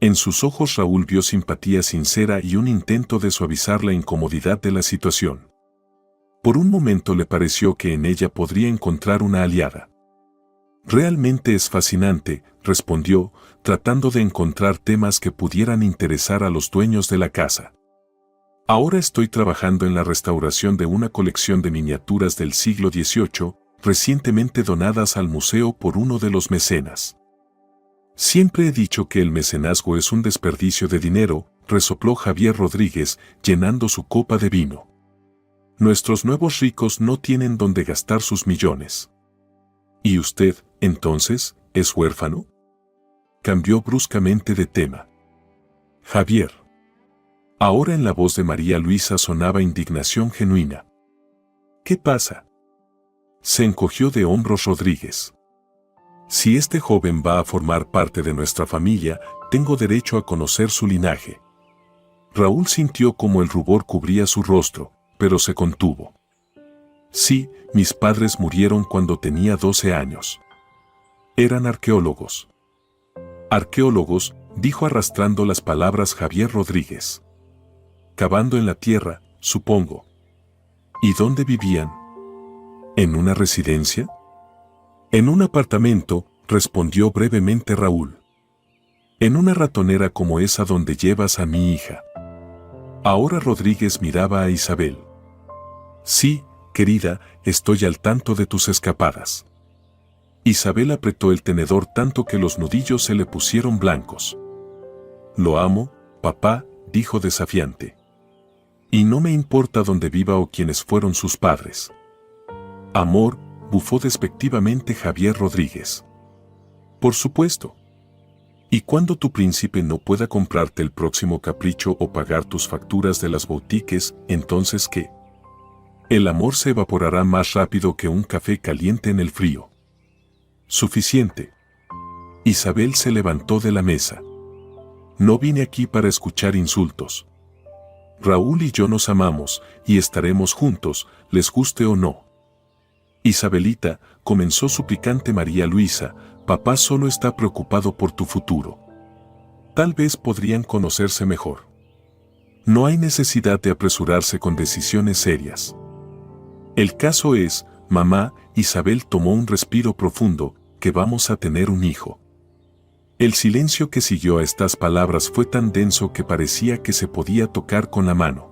En sus ojos Raúl vio simpatía sincera y un intento de suavizar la incomodidad de la situación. Por un momento le pareció que en ella podría encontrar una aliada. Realmente es fascinante, respondió, tratando de encontrar temas que pudieran interesar a los dueños de la casa. Ahora estoy trabajando en la restauración de una colección de miniaturas del siglo XVIII, recientemente donadas al museo por uno de los mecenas. Siempre he dicho que el mecenazgo es un desperdicio de dinero, resopló Javier Rodríguez, llenando su copa de vino. Nuestros nuevos ricos no tienen dónde gastar sus millones. ¿Y usted, entonces, es huérfano? Cambió bruscamente de tema. Javier. Ahora en la voz de María Luisa sonaba indignación genuina. ¿Qué pasa? Se encogió de hombros Rodríguez. Si este joven va a formar parte de nuestra familia, tengo derecho a conocer su linaje. Raúl sintió como el rubor cubría su rostro, pero se contuvo. Sí, mis padres murieron cuando tenía 12 años. Eran arqueólogos. Arqueólogos, dijo arrastrando las palabras Javier Rodríguez. Cavando en la tierra, supongo. ¿Y dónde vivían? ¿En una residencia? En un apartamento, respondió brevemente Raúl. En una ratonera como esa donde llevas a mi hija. Ahora Rodríguez miraba a Isabel. Sí, querida, estoy al tanto de tus escapadas. Isabel apretó el tenedor tanto que los nudillos se le pusieron blancos. Lo amo, papá, dijo desafiante. Y no me importa dónde viva o quiénes fueron sus padres. Amor, bufó despectivamente Javier Rodríguez. Por supuesto. ¿Y cuando tu príncipe no pueda comprarte el próximo capricho o pagar tus facturas de las boutiques, entonces qué? El amor se evaporará más rápido que un café caliente en el frío. Suficiente. Isabel se levantó de la mesa. No vine aquí para escuchar insultos. Raúl y yo nos amamos, y estaremos juntos, les guste o no. Isabelita, comenzó suplicante María Luisa, papá solo está preocupado por tu futuro. Tal vez podrían conocerse mejor. No hay necesidad de apresurarse con decisiones serias. El caso es, mamá, Isabel tomó un respiro profundo, que vamos a tener un hijo. El silencio que siguió a estas palabras fue tan denso que parecía que se podía tocar con la mano.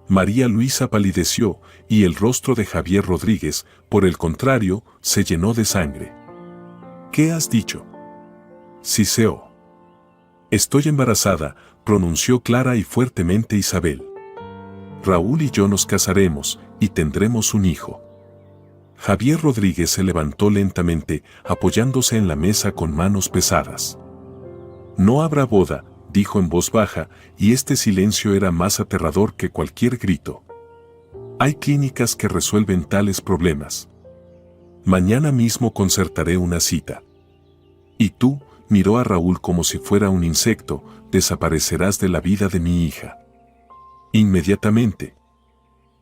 María Luisa palideció, y el rostro de Javier Rodríguez, por el contrario, se llenó de sangre. ¿Qué has dicho? Siseó. Estoy embarazada, pronunció clara y fuertemente Isabel. Raúl y yo nos casaremos, y tendremos un hijo. Javier Rodríguez se levantó lentamente, apoyándose en la mesa con manos pesadas. No habrá boda, dijo en voz baja, y este silencio era más aterrador que cualquier grito. Hay clínicas que resuelven tales problemas. Mañana mismo concertaré una cita. Y tú, miró a Raúl como si fuera un insecto, desaparecerás de la vida de mi hija. Inmediatamente.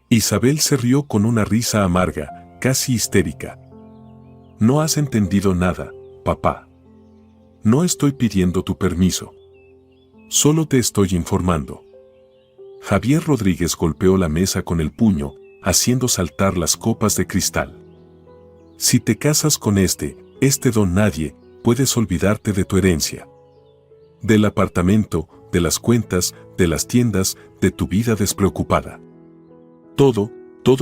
Isabel se rió con una risa amarga, casi histérica. No has entendido nada, papá. No estoy pidiendo tu permiso. Solo te estoy informando. Javier Rodríguez golpeó la mesa con el puño, haciendo saltar las copas de cristal. Si te casas con este don nadie, puedes olvidarte de tu herencia. Del apartamento, de las cuentas, de las tiendas, de tu vida despreocupada. Todo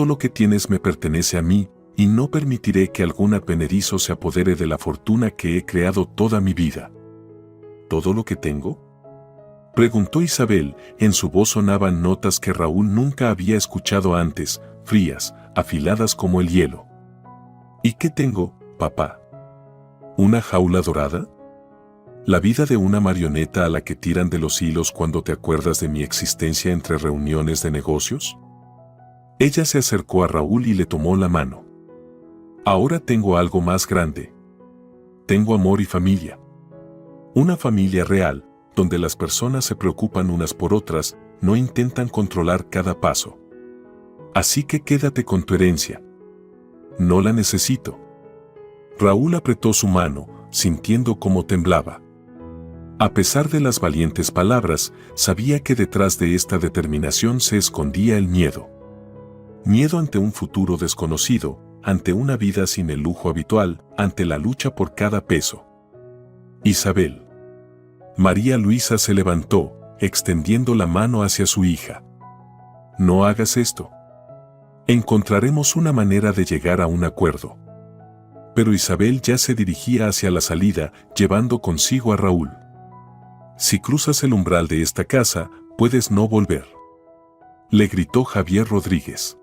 lo que tienes me pertenece a mí, y no permitiré que algún advenedizo se apodere de la fortuna que he creado toda mi vida. ¿Todo lo que tengo?, preguntó Isabel. En su voz sonaban notas que Raúl nunca había escuchado antes, frías, afiladas como el hielo. ¿Y qué tengo, papá? ¿Una jaula dorada? ¿La vida de una marioneta a la que tiran de los hilos cuando te acuerdas de mi existencia entre reuniones de negocios? Ella se acercó a Raúl y le tomó la mano. Ahora tengo algo más grande. Tengo amor y familia. Una familia real, donde las personas se preocupan unas por otras, no intentan controlar cada paso. Así que quédate con tu herencia. No la necesito. Raúl apretó su mano, sintiendo cómo temblaba. A pesar de las valientes palabras, sabía que detrás de esta determinación se escondía el miedo. Miedo ante un futuro desconocido, ante una vida sin el lujo habitual, ante la lucha por cada peso. Isabel. María Luisa se levantó, extendiendo la mano hacia su hija. No hagas esto. Encontraremos una manera de llegar a un acuerdo. Pero Isabel ya se dirigía hacia la salida, llevando consigo a Raúl. Si cruzas el umbral de esta casa, puedes no volver, le gritó Javier Rodríguez.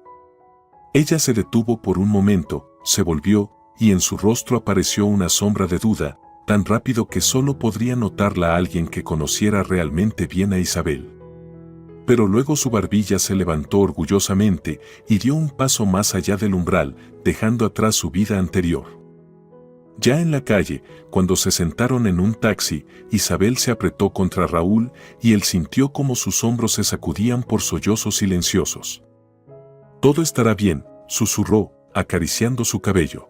Ella se detuvo por un momento, se volvió, y en su rostro apareció una sombra de duda, tan rápido que solo podría notarla alguien que conociera realmente bien a Isabel. Pero luego su barbilla se levantó orgullosamente y dio un paso más allá del umbral, dejando atrás su vida anterior. Ya en la calle, cuando se sentaron en un taxi, Isabel se apretó contra Raúl y él sintió como sus hombros se sacudían por sollozos silenciosos. Todo estará bien, susurró, acariciando su cabello.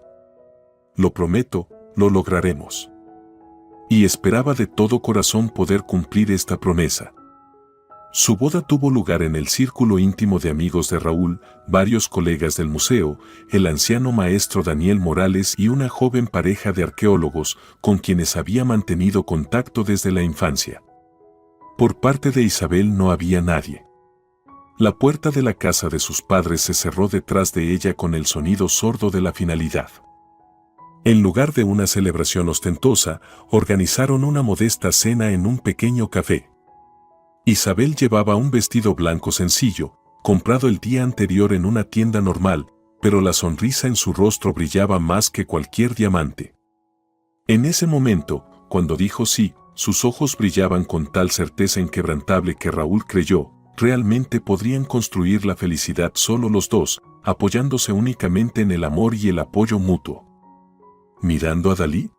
Lo prometo, lo lograremos. Y esperaba de todo corazón poder cumplir esta promesa. Su boda tuvo lugar en el círculo íntimo de amigos de Raúl, varios colegas del museo, el anciano maestro Daniel Morales y una joven pareja de arqueólogos con quienes había mantenido contacto desde la infancia. Por parte de Isabel no había nadie. La puerta de la casa de sus padres se cerró detrás de ella con el sonido sordo de la finalidad. En lugar de una celebración ostentosa, organizaron una modesta cena en un pequeño café. Isabel llevaba un vestido blanco sencillo, comprado el día anterior en una tienda normal, pero la sonrisa en su rostro brillaba más que cualquier diamante. En ese momento, cuando dijo sí, sus ojos brillaban con tal certeza inquebrantable que Raúl creyó, realmente podrían construir la felicidad solo los dos, apoyándose únicamente en el amor y el apoyo mutuo. ¿Mirando a Dalí?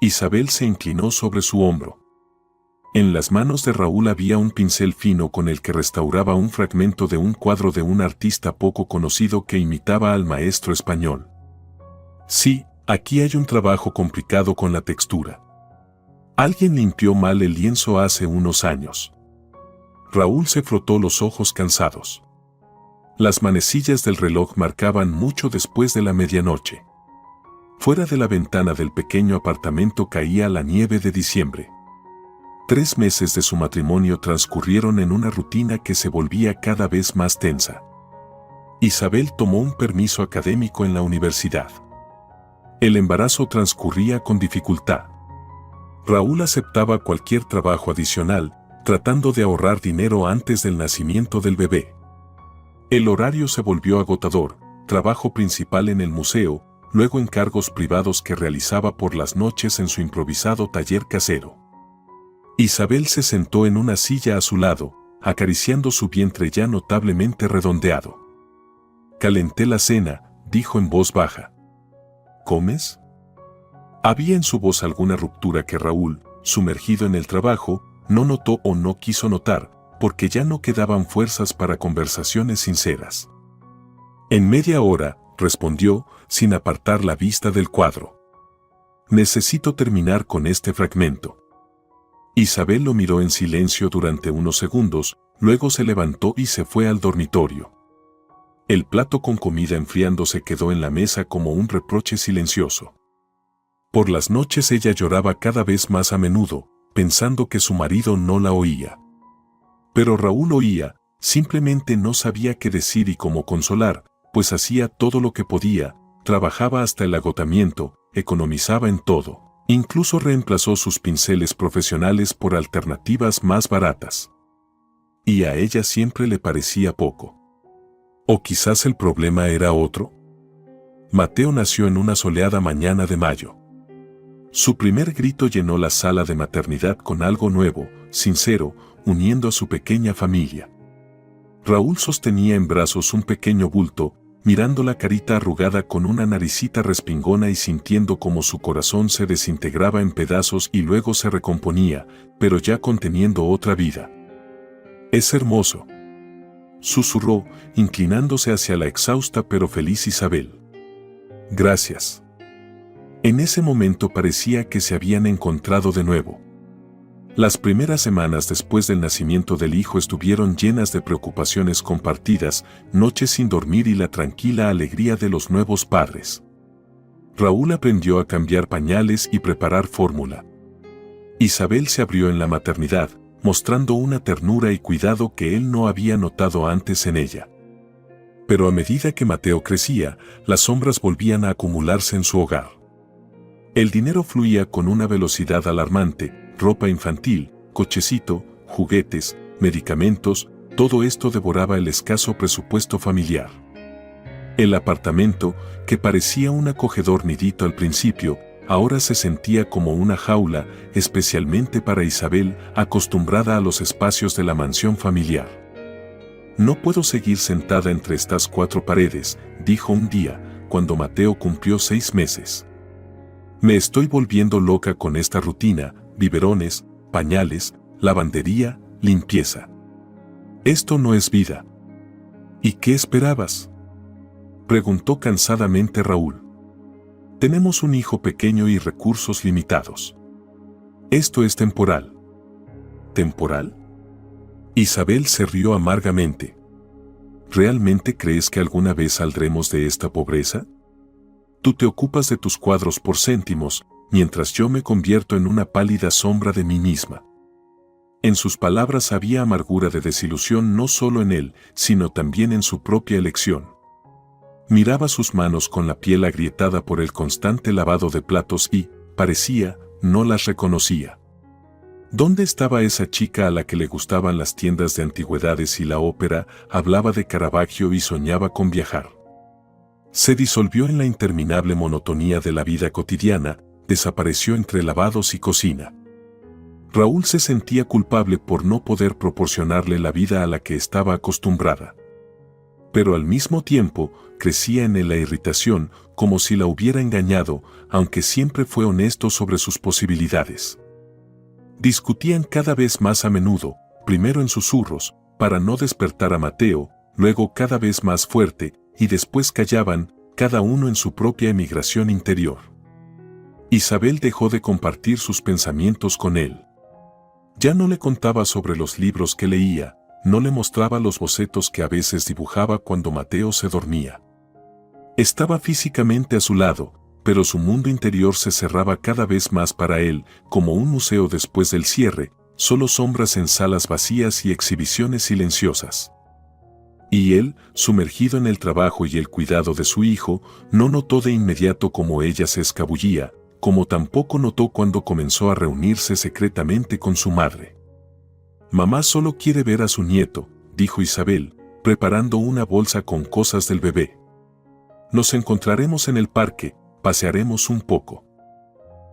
Isabel se inclinó sobre su hombro. En las manos de Raúl había un pincel fino con el que restauraba un fragmento de un cuadro de un artista poco conocido que imitaba al maestro español. Sí, aquí hay un trabajo complicado con la textura. Alguien limpió mal el lienzo hace unos años. Raúl se frotó los ojos cansados. Las manecillas del reloj marcaban mucho después de la medianoche. Fuera de la ventana del pequeño apartamento caía la nieve de diciembre. 3 meses de su matrimonio transcurrieron en una rutina que se volvía cada vez más tensa. Isabel tomó un permiso académico en la universidad. El embarazo transcurría con dificultad. Raúl aceptaba cualquier trabajo adicional, tratando de ahorrar dinero antes del nacimiento del bebé. El horario se volvió agotador, trabajo principal en el museo, luego encargos privados que realizaba por las noches en su improvisado taller casero. Isabel se sentó en una silla a su lado, acariciando su vientre ya notablemente redondeado. «Calenté la cena», dijo en voz baja. «¿Comes?». Había en su voz alguna ruptura que Raúl, sumergido en el trabajo, no notó o no quiso notar, porque ya no quedaban fuerzas para conversaciones sinceras. «En media hora», respondió, sin apartar la vista del cuadro. Necesito terminar con este fragmento. Isabel lo miró en silencio durante unos segundos, luego se levantó y se fue al dormitorio. El plato con comida enfriándose quedó en la mesa como un reproche silencioso. Por las noches ella lloraba cada vez más a menudo, pensando que su marido no la oía. Pero Raúl oía, simplemente no sabía qué decir y cómo consolar, pues hacía todo lo que podía, trabajaba hasta el agotamiento, economizaba en todo. Incluso reemplazó sus pinceles profesionales por alternativas más baratas. Y a ella siempre le parecía poco. ¿O quizás el problema era otro? Mateo nació en una soleada mañana de mayo. Su primer grito llenó la sala de maternidad con algo nuevo, sincero, uniendo a su pequeña familia. Raúl sostenía en brazos un pequeño bulto, mirando la carita arrugada con una naricita respingona y sintiendo como su corazón se desintegraba en pedazos y luego se recomponía, pero ya conteniendo otra vida. «Es hermoso», susurró, inclinándose hacia la exhausta pero feliz Isabel. «Gracias». En ese momento parecía que se habían encontrado de nuevo. Las primeras semanas después del nacimiento del hijo estuvieron llenas de preocupaciones compartidas, noches sin dormir y la tranquila alegría de los nuevos padres. Raúl aprendió a cambiar pañales y preparar fórmula. Isabel se abrió en la maternidad, mostrando una ternura y cuidado que él no había notado antes en ella. Pero a medida que Mateo crecía, las sombras volvían a acumularse en su hogar. El dinero fluía con una velocidad alarmante, ropa infantil, cochecito, juguetes, medicamentos, todo esto devoraba el escaso presupuesto familiar. El apartamento, que parecía un acogedor nidito al principio, ahora se sentía como una jaula, especialmente para Isabel, acostumbrada a los espacios de la mansión familiar. «No puedo seguir sentada entre estas cuatro paredes», dijo un día, cuando Mateo cumplió 6 meses. «Me estoy volviendo loca con esta rutina, biberones, pañales, lavandería, limpieza. Esto no es vida». «¿Y qué esperabas?», preguntó cansadamente Raúl. «Tenemos un hijo pequeño y recursos limitados. Esto es temporal». «¿Temporal?». Isabel se rió amargamente. «¿Realmente crees que alguna vez saldremos de esta pobreza? Tú te ocupas de tus cuadros por céntimos, mientras yo me convierto en una pálida sombra de mí misma». En sus palabras había amargura de desilusión no solo en él, sino también en su propia elección. Miraba sus manos con la piel agrietada por el constante lavado de platos y, parecía, no las reconocía. ¿Dónde estaba esa chica a la que le gustaban las tiendas de antigüedades y la ópera, hablaba de Caravaggio y soñaba con viajar? Se disolvió en la interminable monotonía de la vida cotidiana, desapareció entre lavados y cocina. Raúl se sentía culpable por no poder proporcionarle la vida a la que estaba acostumbrada. Pero al mismo tiempo, crecía en él la irritación, como si la hubiera engañado, aunque siempre fue honesto sobre sus posibilidades. Discutían cada vez más a menudo, primero en susurros, para no despertar a Mateo, luego cada vez más fuerte, y después callaban, cada uno en su propia emigración interior. Isabel dejó de compartir sus pensamientos con él. Ya no le contaba sobre los libros que leía, no le mostraba los bocetos que a veces dibujaba cuando Mateo se dormía. Estaba físicamente a su lado, pero su mundo interior se cerraba cada vez más para él, como un museo después del cierre, solo sombras en salas vacías y exhibiciones silenciosas. Y él, sumergido en el trabajo y el cuidado de su hijo, no notó de inmediato cómo ella se escabullía, como tampoco notó cuando comenzó a reunirse secretamente con su madre. «Mamá solo quiere ver a su nieto», dijo Isabel, preparando una bolsa con cosas del bebé. «Nos encontraremos en el parque, pasearemos un poco».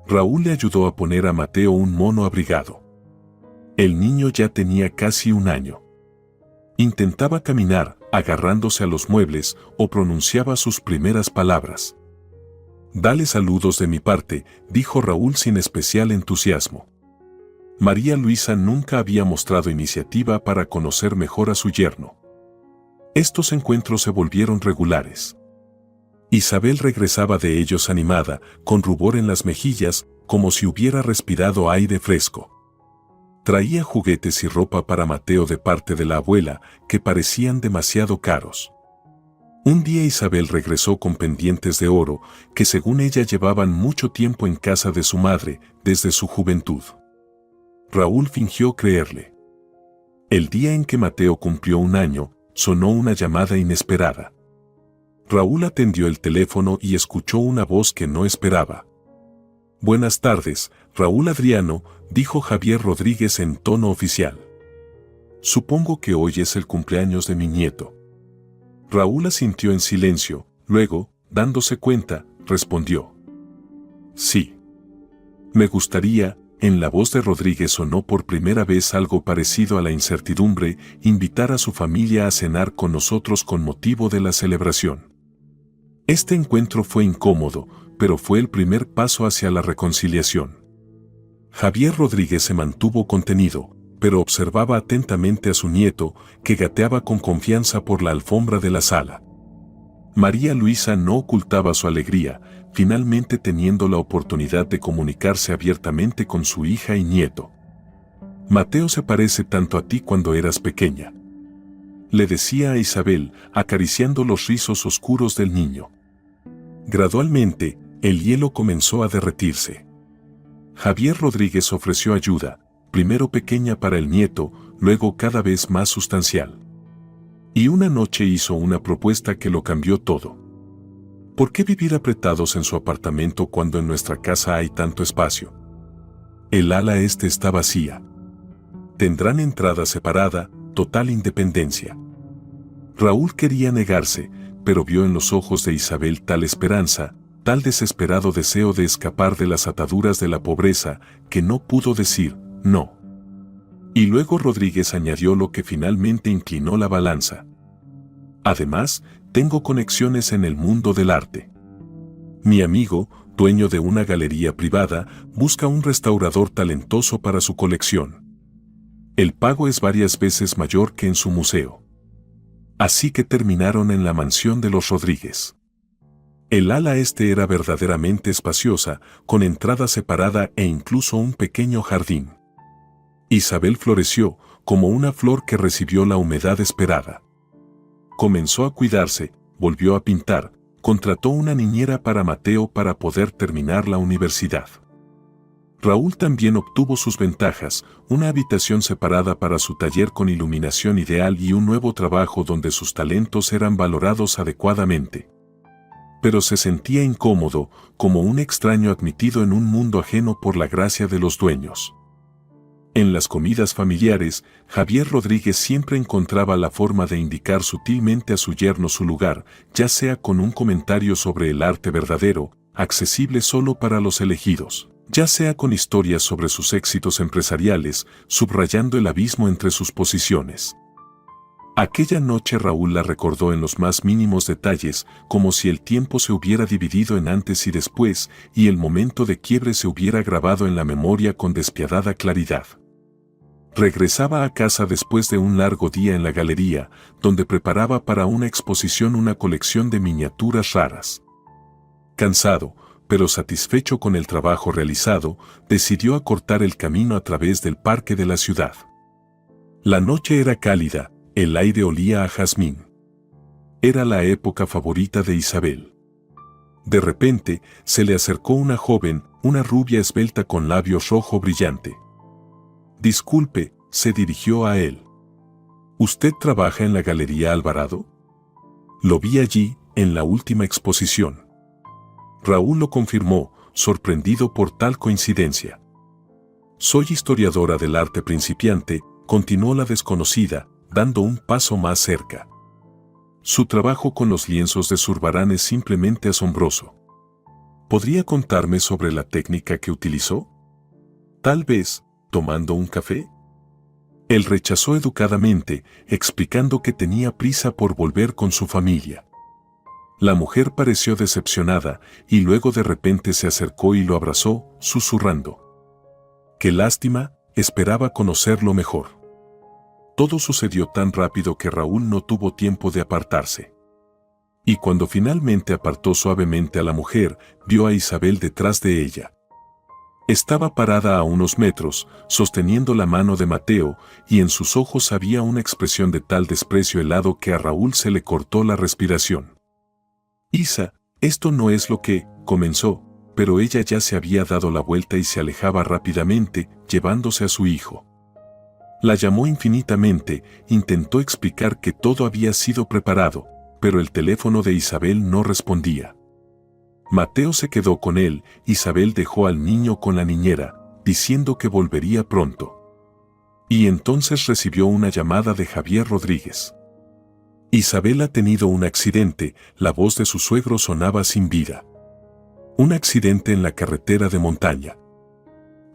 Raúl le ayudó a poner a Mateo un mono abrigado. El niño ya tenía casi 1 año. Intentaba caminar, agarrándose a los muebles, o pronunciaba sus primeras palabras. «Dale saludos de mi parte», dijo Raúl sin especial entusiasmo. María Luisa nunca había mostrado iniciativa para conocer mejor a su yerno. Estos encuentros se volvieron regulares. Isabel regresaba de ellos animada, con rubor en las mejillas, como si hubiera respirado aire fresco. Traía juguetes y ropa para Mateo de parte de la abuela, que parecían demasiado caros. Un día Isabel regresó con pendientes de oro, que según ella llevaban mucho tiempo en casa de su madre, desde su juventud. Raúl fingió creerle. El día en que Mateo cumplió 1 año, sonó una llamada inesperada. Raúl atendió el teléfono y escuchó una voz que no esperaba. «Buenas tardes, Raúl Adriano», dijo Javier Rodríguez en tono oficial. «Supongo que hoy es el cumpleaños de mi nieto». Raúl asintió en silencio, luego, dándose cuenta, respondió. «Sí. Me gustaría», en la voz de Rodríguez sonó por primera vez algo parecido a la incertidumbre, «invitar a su familia a cenar con nosotros con motivo de la celebración». Este encuentro fue incómodo, pero fue el primer paso hacia la reconciliación. Javier Rodríguez se mantuvo contenido, pero observaba atentamente a su nieto, que gateaba con confianza por la alfombra de la sala. María Luisa no ocultaba su alegría, finalmente teniendo la oportunidad de comunicarse abiertamente con su hija y nieto. «Mateo se parece tanto a ti cuando eras pequeña», le decía a Isabel, acariciando los rizos oscuros del niño. Gradualmente, el hielo comenzó a derretirse. Javier Rodríguez ofreció ayuda, primero pequeña para el nieto, luego cada vez más sustancial. Y una noche hizo una propuesta que lo cambió todo. ¿Por qué vivir apretados en su apartamento cuando en nuestra casa hay tanto espacio? El ala este está vacía. Tendrán entrada separada, total independencia. Raúl quería negarse, pero vio en los ojos de Isabel tal esperanza, tal desesperado deseo de escapar de las ataduras de la pobreza, que no pudo decir no. Y luego Rodríguez añadió lo que finalmente inclinó la balanza. Además, tengo conexiones en el mundo del arte. Mi amigo, dueño de una galería privada, busca un restaurador talentoso para su colección. El pago es varias veces mayor que en su museo. Así que terminaron en la mansión de los Rodríguez. El ala este era verdaderamente espaciosa, con entrada separada e incluso un pequeño jardín. Isabel floreció, como una flor que recibió la humedad esperada. Comenzó a cuidarse, volvió a pintar, contrató una niñera para Mateo para poder terminar la universidad. Raúl también obtuvo sus ventajas, una habitación separada para su taller con iluminación ideal y un nuevo trabajo donde sus talentos eran valorados adecuadamente. Pero se sentía incómodo, como un extraño admitido en un mundo ajeno por la gracia de los dueños. En las comidas familiares, Javier Rodríguez siempre encontraba la forma de indicar sutilmente a su yerno su lugar, ya sea con un comentario sobre el arte verdadero, accesible solo para los elegidos, ya sea con historias sobre sus éxitos empresariales, subrayando el abismo entre sus posiciones. Aquella noche Raúl la recordó en los más mínimos detalles, como si el tiempo se hubiera dividido en antes y después, y el momento de quiebre se hubiera grabado en la memoria con despiadada claridad. Regresaba a casa después de un largo día en la galería, donde preparaba para una exposición una colección de miniaturas raras. Cansado, pero satisfecho con el trabajo realizado, decidió acortar el camino a través del parque de la ciudad. La noche era cálida, el aire olía a jazmín. Era la época favorita de Isabel. De repente, se le acercó una joven, una rubia esbelta con labios rojo brillante. «Disculpe», se dirigió a él. «¿Usted trabaja en la Galería Alvarado?» «Lo vi allí, en la última exposición». Raúl lo confirmó, sorprendido por tal coincidencia. «Soy historiadora del arte principiante», continuó la desconocida, dando un paso más cerca. «Su trabajo con los lienzos de Zurbarán es simplemente asombroso. ¿Podría contarme sobre la técnica que utilizó? Tal vez, tomando un café». Él rechazó educadamente, explicando que tenía prisa por volver con su familia. La mujer pareció decepcionada, y luego de repente se acercó y lo abrazó, susurrando. «Qué lástima, esperaba conocerlo mejor». Todo sucedió tan rápido que Raúl no tuvo tiempo de apartarse. Y cuando finalmente apartó suavemente a la mujer, vio a Isabel detrás de ella. Estaba parada a unos metros, sosteniendo la mano de Mateo, y en sus ojos había una expresión de tal desprecio helado que a Raúl se le cortó la respiración. «Isa, esto no es lo que», comenzó, pero ella ya se había dado la vuelta y se alejaba rápidamente, llevándose a su hijo. La llamó infinitamente, intentó explicar que todo había sido preparado, pero el teléfono de Isabel no respondía. Mateo se quedó con él, Isabel dejó al niño con la niñera, diciendo que volvería pronto. Y entonces recibió una llamada de Javier Rodríguez. Isabel ha tenido un accidente, la voz de su suegro sonaba sin vida. Un accidente en la carretera de montaña.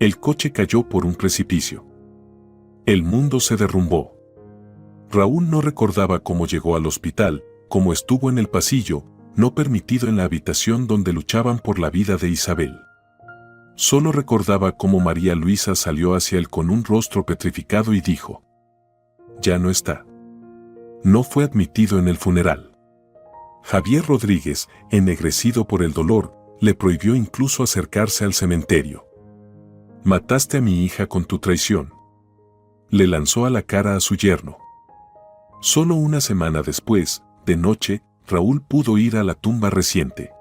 El coche cayó por un precipicio. El mundo se derrumbó. Raúl no recordaba cómo llegó al hospital, cómo estuvo en el pasillo, no permitido en la habitación donde luchaban por la vida de Isabel. Solo recordaba cómo María Luisa salió hacia él con un rostro petrificado y dijo: «Ya no está». No fue admitido en el funeral. Javier Rodríguez, ennegrecido por el dolor, le prohibió incluso acercarse al cementerio. «Mataste a mi hija con tu traición», le lanzó a la cara a su yerno. Solo una semana después, de noche, Raúl pudo ir a la tumba reciente.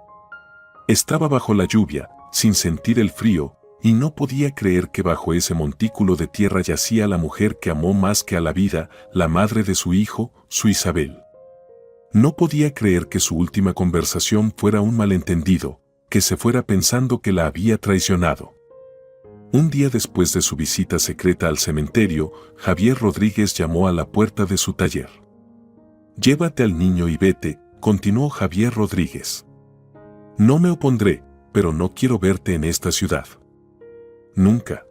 Estaba bajo la lluvia, sin sentir el frío, y no podía creer que bajo ese montículo de tierra yacía la mujer que amó más que a la vida, la madre de su hijo, su Isabel. No podía creer que su última conversación fuera un malentendido, que se fuera pensando que la había traicionado. Un día después de su visita secreta al cementerio, Javier Rodríguez llamó a la puerta de su taller. «Llévate al niño y vete», continuó Javier Rodríguez. «No me opondré, pero no quiero verte en esta ciudad. Nunca».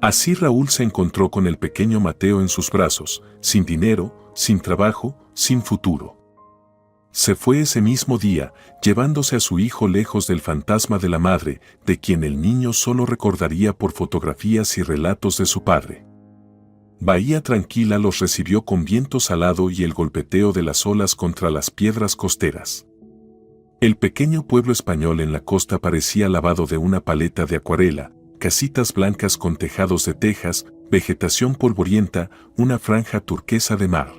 Así Raúl se encontró con el pequeño Mateo en sus brazos, sin dinero, sin trabajo, sin futuro. Se fue ese mismo día, llevándose a su hijo lejos del fantasma de la madre, de quien el niño solo recordaría por fotografías y relatos de su padre. Bahía Tranquila los recibió con viento salado y el golpeteo de las olas contra las piedras costeras. El pequeño pueblo español en la costa parecía lavado de una paleta de acuarela, casitas blancas con tejados de tejas, vegetación polvorienta, una franja turquesa de mar.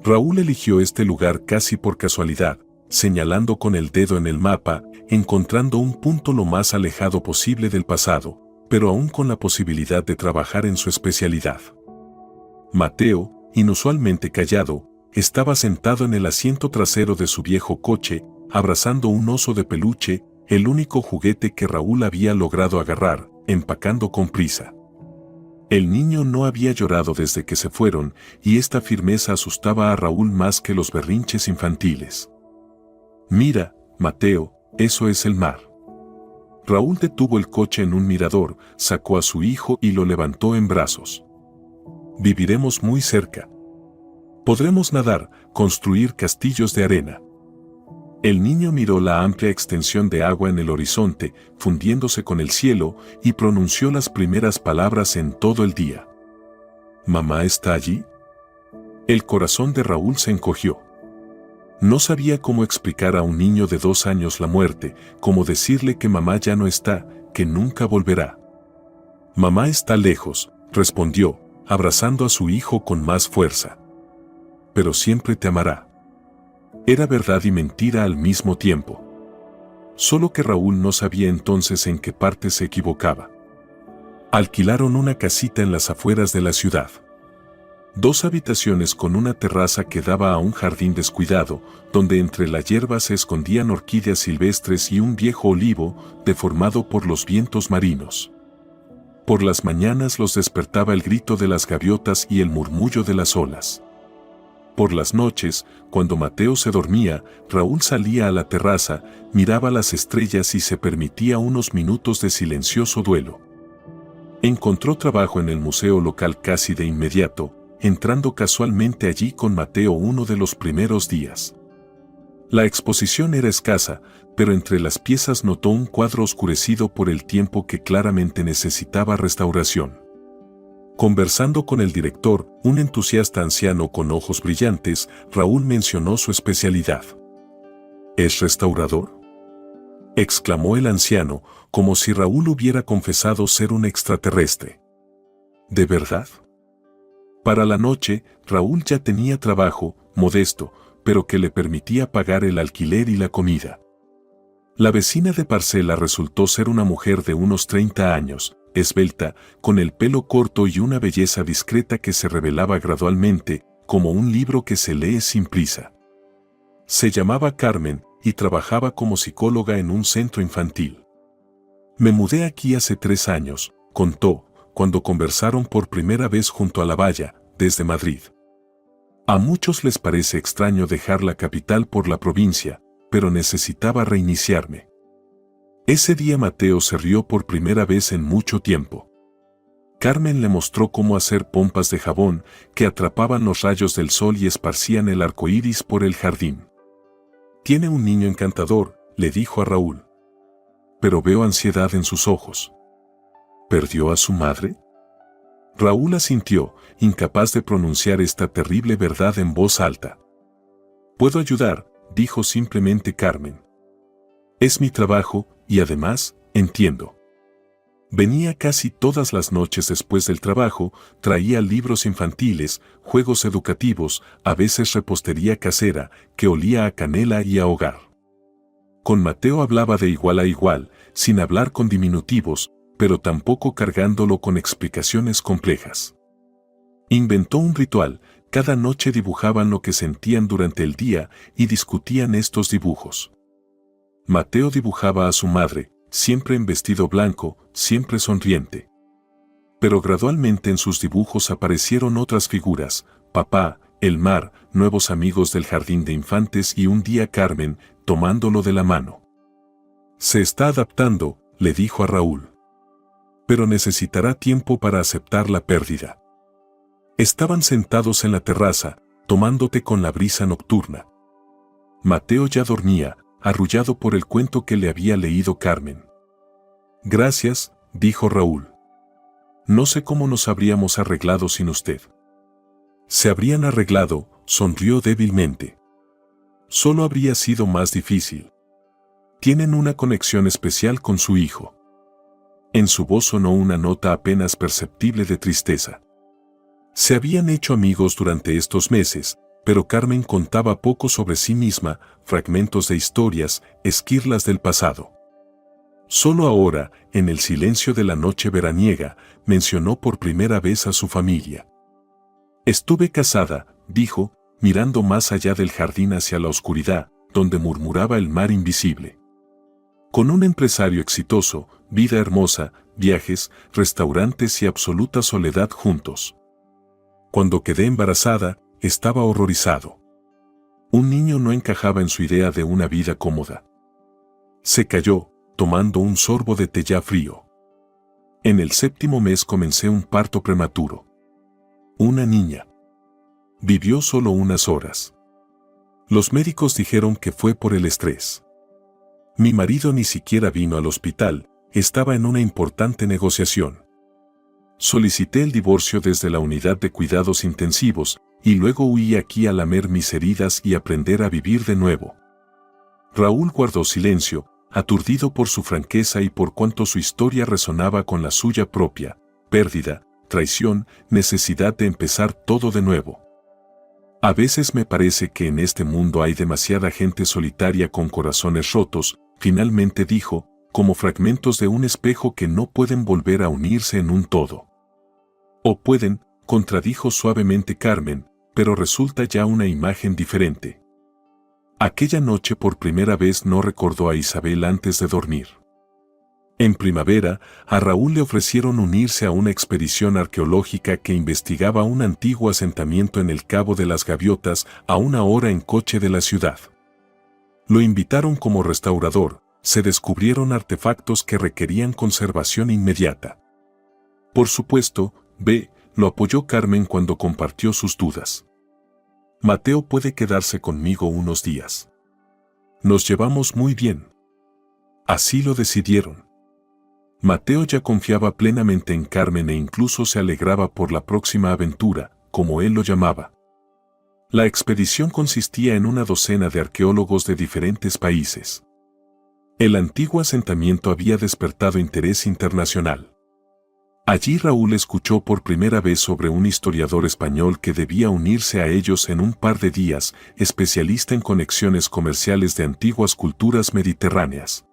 Raúl eligió este lugar casi por casualidad, señalando con el dedo en el mapa, encontrando un punto lo más alejado posible del pasado, pero aún con la posibilidad de trabajar en su especialidad. Mateo, inusualmente callado, estaba sentado en el asiento trasero de su viejo coche, abrazando un oso de peluche, el único juguete que Raúl había logrado agarrar, empacando con prisa. El niño no había llorado desde que se fueron, y esta firmeza asustaba a Raúl más que los berrinches infantiles. «Mira, Mateo, eso es el mar». Raúl detuvo el coche en un mirador, sacó a su hijo y lo levantó en brazos. «Viviremos muy cerca. Podremos nadar, construir castillos de arena». El niño miró la amplia extensión de agua en el horizonte, fundiéndose con el cielo, y pronunció las primeras palabras en todo el día. «¿Mamá está allí?». El corazón de Raúl se encogió. No sabía cómo explicar a un niño de 2 años la muerte, cómo decirle que mamá ya no está, que nunca volverá. «Mamá está lejos», respondió, abrazando a su hijo con más fuerza. «Pero siempre te amará». Era verdad y mentira al mismo tiempo. Solo que Raúl no sabía entonces en qué parte se equivocaba. Alquilaron una casita en las afueras de la ciudad. 2 habitaciones con una terraza que daba a un jardín descuidado, donde entre la hierba se escondían orquídeas silvestres y un viejo olivo, deformado por los vientos marinos. Por las mañanas los despertaba el grito de las gaviotas y el murmullo de las olas. Por las noches, cuando Mateo se dormía, Raúl salía a la terraza, miraba las estrellas y se permitía unos minutos de silencioso duelo. Encontró trabajo en el museo local casi de inmediato, entrando casualmente allí con Mateo uno de los primeros días. La exposición era escasa, pero entre las piezas notó un cuadro oscurecido por el tiempo que claramente necesitaba restauración. Conversando con el director, un entusiasta anciano con ojos brillantes, Raúl mencionó su especialidad. ¿Es restaurador?, exclamó el anciano, como si Raúl hubiera confesado ser un extraterrestre. ¿De verdad? Para la noche, Raúl ya tenía trabajo, modesto, pero que le permitía pagar el alquiler y la comida. La vecina de parcela resultó ser una mujer de unos 30 años, esbelta, con el pelo corto y una belleza discreta que se revelaba gradualmente, como un libro que se lee sin prisa. Se llamaba Carmen y trabajaba como psicóloga en un centro infantil. Me mudé aquí hace 3 años, contó, cuando conversaron por primera vez junto a la valla, desde Madrid. A muchos les parece extraño dejar la capital por la provincia, pero necesitaba reiniciarme. Ese día Mateo se rió por primera vez en mucho tiempo. Carmen le mostró cómo hacer pompas de jabón que atrapaban los rayos del sol y esparcían el arco iris por el jardín. Tiene un niño encantador, le dijo a Raúl. Pero veo ansiedad en sus ojos. ¿Perdió a su madre? Raúl asintió, incapaz de pronunciar esta terrible verdad en voz alta. Puedo ayudar, dijo simplemente Carmen. Es mi trabajo, y además, entiendo. Venía casi todas las noches después del trabajo, traía libros infantiles, juegos educativos, a veces repostería casera, que olía a canela y a hogar. Con Mateo hablaba de igual a igual, sin hablar con diminutivos, pero tampoco cargándolo con explicaciones complejas. Inventó un ritual, cada noche dibujaban lo que sentían durante el día y discutían estos dibujos. Mateo dibujaba a su madre, siempre en vestido blanco, siempre sonriente. Pero gradualmente en sus dibujos aparecieron otras figuras, papá, el mar, nuevos amigos del jardín de infantes y un día Carmen, tomándolo de la mano. Se está adaptando, le dijo a Raúl. Pero necesitará tiempo para aceptar la pérdida. Estaban sentados en la terraza, tomando té con la brisa nocturna. Mateo ya dormía, arrullado por el cuento que le había leído Carmen. Gracias, dijo Raúl. No sé cómo nos habríamos arreglado sin usted. Se habrían arreglado, sonrió débilmente. Solo habría sido más difícil. Tienen una conexión especial con su hijo. En su voz sonó una nota apenas perceptible de tristeza. Se habían hecho amigos durante estos meses, pero Carmen contaba poco sobre sí misma, fragmentos de historias, esquirlas del pasado. Solo ahora, en el silencio de la noche veraniega, mencionó por primera vez a su familia. Estuve casada, dijo, mirando más allá del jardín hacia la oscuridad, donde murmuraba el mar invisible. Con un empresario exitoso, vida hermosa, viajes, restaurantes y absoluta soledad juntos. Cuando quedé embarazada, estaba horrorizado. Un niño no encajaba en su idea de una vida cómoda. Se calló, tomando un sorbo de té ya frío. En el 7º mes comencé un parto prematuro. Una niña. Vivió solo unas horas. Los médicos dijeron que fue por el estrés. Mi marido ni siquiera vino al hospital, estaba en una importante negociación. Solicité el divorcio desde la unidad de cuidados intensivos, y luego huí aquí a lamer mis heridas y aprender a vivir de nuevo. Raúl guardó silencio, aturdido por su franqueza y por cuanto su historia resonaba con la suya propia, pérdida, traición, necesidad de empezar todo de nuevo. A veces me parece que en este mundo hay demasiada gente solitaria con corazones rotos, finalmente dijo, como fragmentos de un espejo que no pueden volver a unirse en un todo. O pueden, contradijo suavemente Carmen, pero resulta ya una imagen diferente. Aquella noche por primera vez no recordó a Isabel antes de dormir. En primavera, a Raúl le ofrecieron unirse a una expedición arqueológica que investigaba un antiguo asentamiento en el Cabo de las Gaviotas a 1 hora en coche de la ciudad. Lo invitaron como restaurador, se descubrieron artefactos que requerían conservación inmediata. Por supuesto, lo apoyó Carmen cuando compartió sus dudas. Mateo puede quedarse conmigo unos días. Nos llevamos muy bien. Así lo decidieron. Mateo ya confiaba plenamente en Carmen e incluso se alegraba por la próxima aventura, como él lo llamaba. La expedición consistía en una docena de arqueólogos de diferentes países. El antiguo asentamiento había despertado interés internacional. Allí Raúl escuchó por primera vez sobre un historiador español que debía unirse a ellos en un par de días, especialista en conexiones comerciales de antiguas culturas mediterráneas.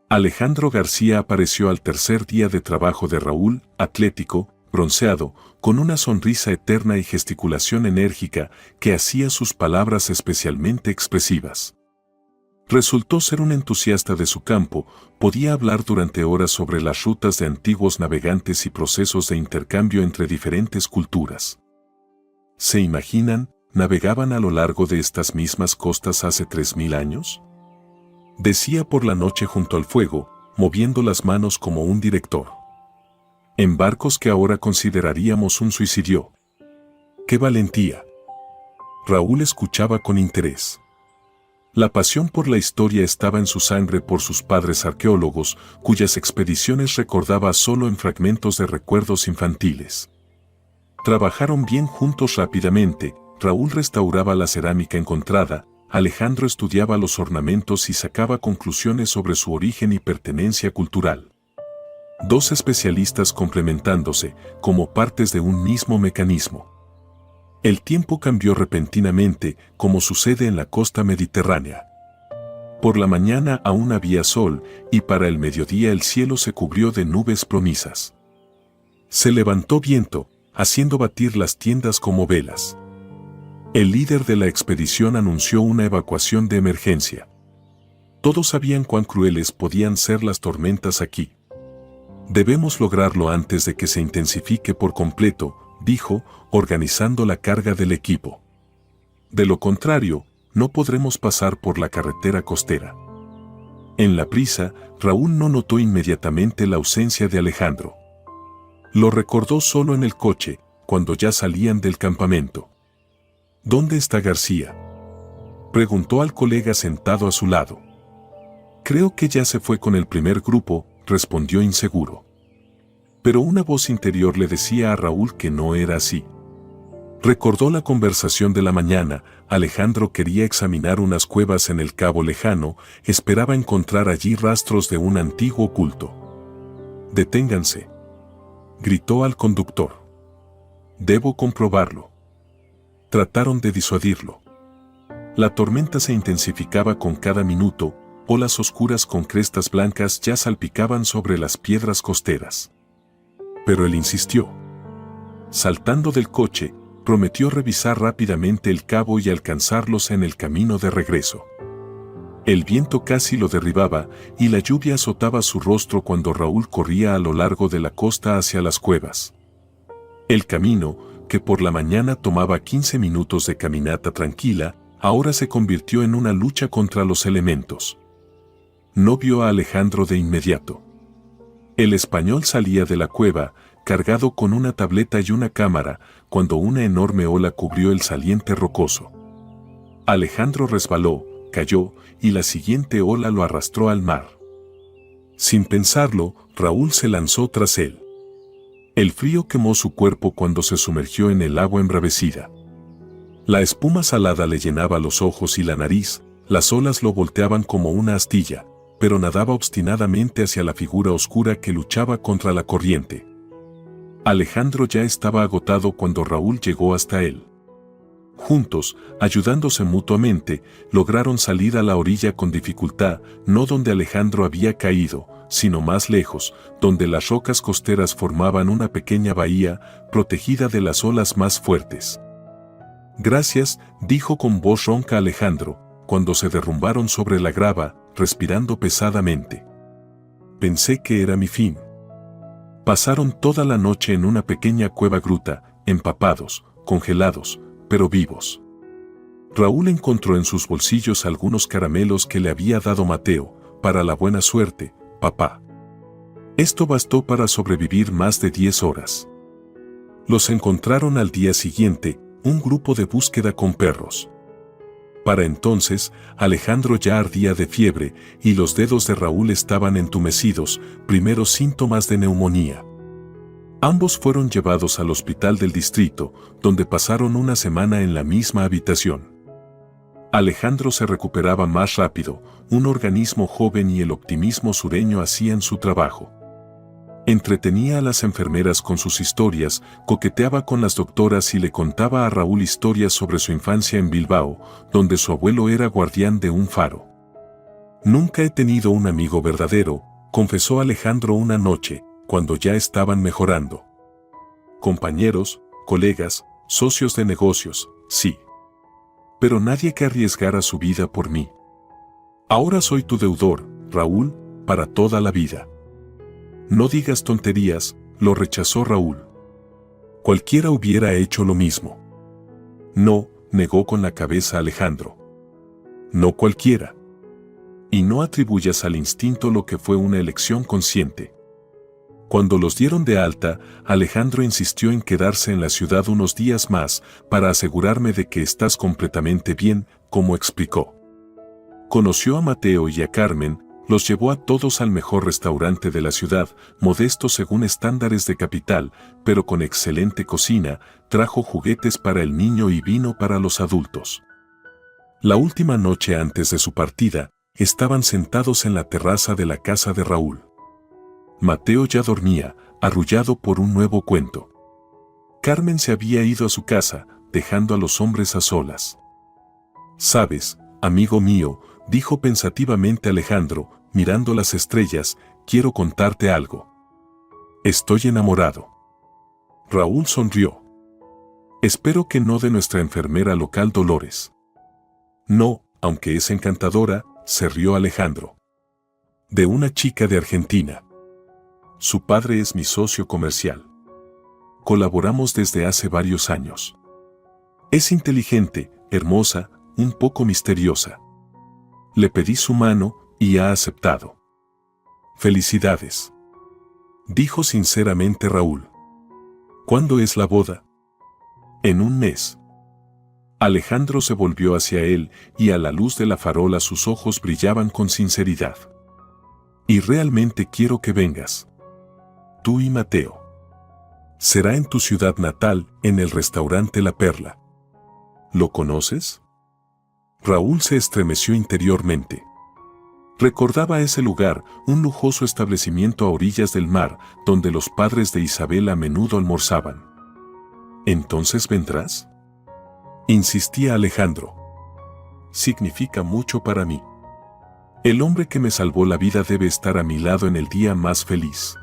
Alejandro García apareció al tercer día de trabajo de Raúl, atlético, bronceado, con una sonrisa eterna y gesticulación enérgica que hacía sus palabras especialmente expresivas. Resultó ser un entusiasta de su campo, podía hablar durante horas sobre las rutas de antiguos navegantes y procesos de intercambio entre diferentes culturas. ¿Se imaginan, navegaban a lo largo de estas mismas costas hace 3000 años? Decía por la noche junto al fuego, moviendo las manos como un director. En barcos que ahora consideraríamos un suicidio. ¡Qué valentía! Raúl escuchaba con interés. La pasión por la historia estaba en su sangre por sus padres arqueólogos, cuyas expediciones recordaba solo en fragmentos de recuerdos infantiles. Trabajaron bien juntos rápidamente, Raúl restauraba la cerámica encontrada, Alejandro estudiaba los ornamentos y sacaba conclusiones sobre su origen y pertenencia cultural. Dos especialistas complementándose, como partes de un mismo mecanismo. El tiempo cambió repentinamente, como sucede en la costa mediterránea. Por la mañana aún había sol, y para el mediodía el cielo se cubrió de nubes plomizas. Se levantó viento, haciendo batir las tiendas como velas. El líder de la expedición anunció una evacuación de emergencia. Todos sabían cuán crueles podían ser las tormentas aquí. Debemos lograrlo antes de que se intensifique por completo, dijo, organizando la carga del equipo. De lo contrario, no podremos pasar por la carretera costera. En la prisa, Raúl no notó inmediatamente la ausencia de Alejandro. Lo recordó solo en el coche, cuando ya salían del campamento. ¿Dónde está García?, preguntó al colega sentado a su lado. Creo que ya se fue con el primer grupo, respondió inseguro. Pero una voz interior le decía a Raúl que no era así. Recordó la conversación de la mañana, Alejandro quería examinar unas cuevas en el cabo lejano, esperaba encontrar allí rastros de un antiguo culto. «Deténganse», gritó al conductor. «Debo comprobarlo». Trataron de disuadirlo. La tormenta se intensificaba con cada minuto, olas oscuras con crestas blancas ya salpicaban sobre las piedras costeras. Pero él insistió. Saltando del coche, prometió revisar rápidamente el cabo y alcanzarlos en el camino de regreso. El viento casi lo derribaba y la lluvia azotaba su rostro cuando Raúl corría a lo largo de la costa hacia las cuevas. El camino, que por la mañana tomaba 15 minutos de caminata tranquila, ahora se convirtió en una lucha contra los elementos. No vio a Alejandro de inmediato. El español salía de la cueva, cargado con una tableta y una cámara, cuando una enorme ola cubrió el saliente rocoso. Alejandro resbaló, cayó, y la siguiente ola lo arrastró al mar. Sin pensarlo, Raúl se lanzó tras él. El frío quemó su cuerpo cuando se sumergió en el agua embravecida. La espuma salada le llenaba los ojos y la nariz, las olas lo volteaban como una astilla, pero nadaba obstinadamente hacia la figura oscura que luchaba contra la corriente. Alejandro ya estaba agotado cuando Raúl llegó hasta él. Juntos, ayudándose mutuamente, lograron salir a la orilla con dificultad, no donde Alejandro había caído, sino más lejos, donde las rocas costeras formaban una pequeña bahía, protegida de las olas más fuertes. «Gracias», dijo con voz ronca Alejandro, cuando se derrumbaron sobre la grava, respirando pesadamente. «Pensé que era mi fin». Pasaron toda la noche en una pequeña cueva gruta, empapados, congelados, pero vivos. Raúl encontró en sus bolsillos algunos caramelos que le había dado Mateo, para la buena suerte, papá. Esto bastó para sobrevivir más de 10 horas. Los encontraron al día siguiente, un grupo de búsqueda con perros. Para entonces, Alejandro ya ardía de fiebre y los dedos de Raúl estaban entumecidos, primeros síntomas de neumonía. Ambos fueron llevados al hospital del distrito, donde pasaron una semana en la misma habitación. Alejandro se recuperaba más rápido, un organismo joven y el optimismo sureño hacían su trabajo. Entretenía a las enfermeras con sus historias, coqueteaba con las doctoras y le contaba a Raúl historias sobre su infancia en Bilbao, donde su abuelo era guardián de un faro. Nunca he tenido un amigo verdadero, confesó Alejandro una noche, cuando ya estaban mejorando. Compañeros, colegas, socios de negocios, sí. Pero nadie que arriesgara su vida por mí. Ahora soy tu deudor, Raúl, para toda la vida. No digas tonterías, lo rechazó Raúl. Cualquiera hubiera hecho lo mismo. No, negó con la cabeza Alejandro. No cualquiera. Y no atribuyas al instinto lo que fue una elección consciente. Cuando los dieron de alta, Alejandro insistió en quedarse en la ciudad unos días más para asegurarme de que estás completamente bien, como explicó. Conoció a Mateo y a Carmen, los llevó a todos al mejor restaurante de la ciudad, modesto según estándares de capital, pero con excelente cocina, trajo juguetes para el niño y vino para los adultos. La última noche antes de su partida, estaban sentados en la terraza de la casa de Raúl. Mateo ya dormía, arrullado por un nuevo cuento. Carmen se había ido a su casa, dejando a los hombres a solas. «Sabes, amigo mío», dijo pensativamente Alejandro, mirando las estrellas, «quiero contarte algo. Estoy enamorado». Raúl sonrió. «Espero que no de nuestra enfermera local Dolores». «No, aunque es encantadora», se rió Alejandro. «De una chica de Argentina. Su padre es mi socio comercial. Colaboramos desde hace varios años. Es inteligente, hermosa, un poco misteriosa. Le pedí su mano y ha aceptado». «Felicidades», dijo sinceramente Raúl. «¿Cuándo es la boda?» «En un mes». Alejandro se volvió hacia él y a la luz de la farola sus ojos brillaban con sinceridad. «Y realmente quiero que vengas. Tú y Mateo. Será en tu ciudad natal, en el restaurante La Perla. ¿Lo conoces?» Raúl se estremeció interiormente. Recordaba ese lugar, un lujoso establecimiento a orillas del mar, donde los padres de Isabel a menudo almorzaban. «¿Entonces vendrás?», insistía Alejandro. «Significa mucho para mí. El hombre que me salvó la vida debe estar a mi lado en el día más feliz».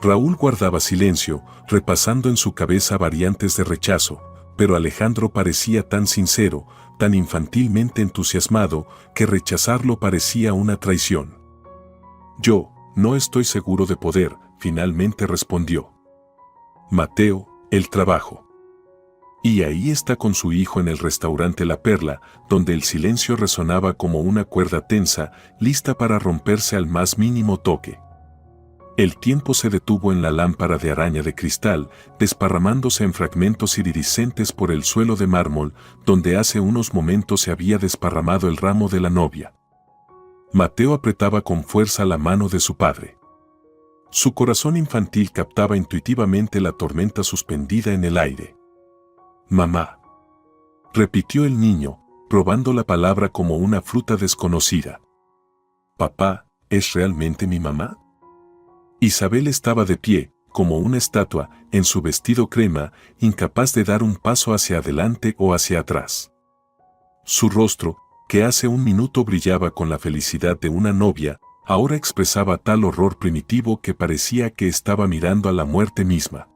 Raúl guardaba silencio, repasando en su cabeza variantes de rechazo, pero Alejandro parecía tan sincero, tan infantilmente entusiasmado, que rechazarlo parecía una traición. «Yo, no estoy seguro de poder», finalmente respondió. «Mateo, el trabajo». Y ahí está con su hijo en el restaurante La Perla, donde el silencio resonaba como una cuerda tensa, lista para romperse al más mínimo toque. El tiempo se detuvo en la lámpara de araña de cristal, desparramándose en fragmentos iridiscentes por el suelo de mármol, donde hace unos momentos se había desparramado el ramo de la novia. Mateo apretaba con fuerza la mano de su padre. Su corazón infantil captaba intuitivamente la tormenta suspendida en el aire. «Mamá», repitió el niño, probando la palabra como una fruta desconocida. «Papá, ¿es realmente mi mamá?». Isabel estaba de pie, como una estatua, en su vestido crema, incapaz de dar un paso hacia adelante o hacia atrás. Su rostro, que hace un minuto brillaba con la felicidad de una novia, ahora expresaba tal horror primitivo que parecía que estaba mirando a la muerte misma.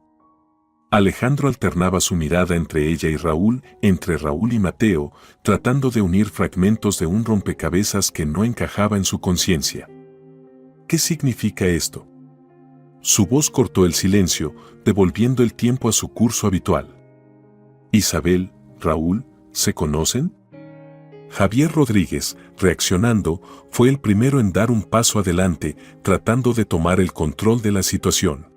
Alejandro alternaba su mirada entre ella y Raúl, entre Raúl y Mateo, tratando de unir fragmentos de un rompecabezas que no encajaba en su conciencia. «¿Qué significa esto?». Su voz cortó el silencio, devolviendo el tiempo a su curso habitual. «Isabel, Raúl, ¿se conocen?». Javier Rodríguez, reaccionando, fue el primero en dar un paso adelante, tratando de tomar el control de la situación.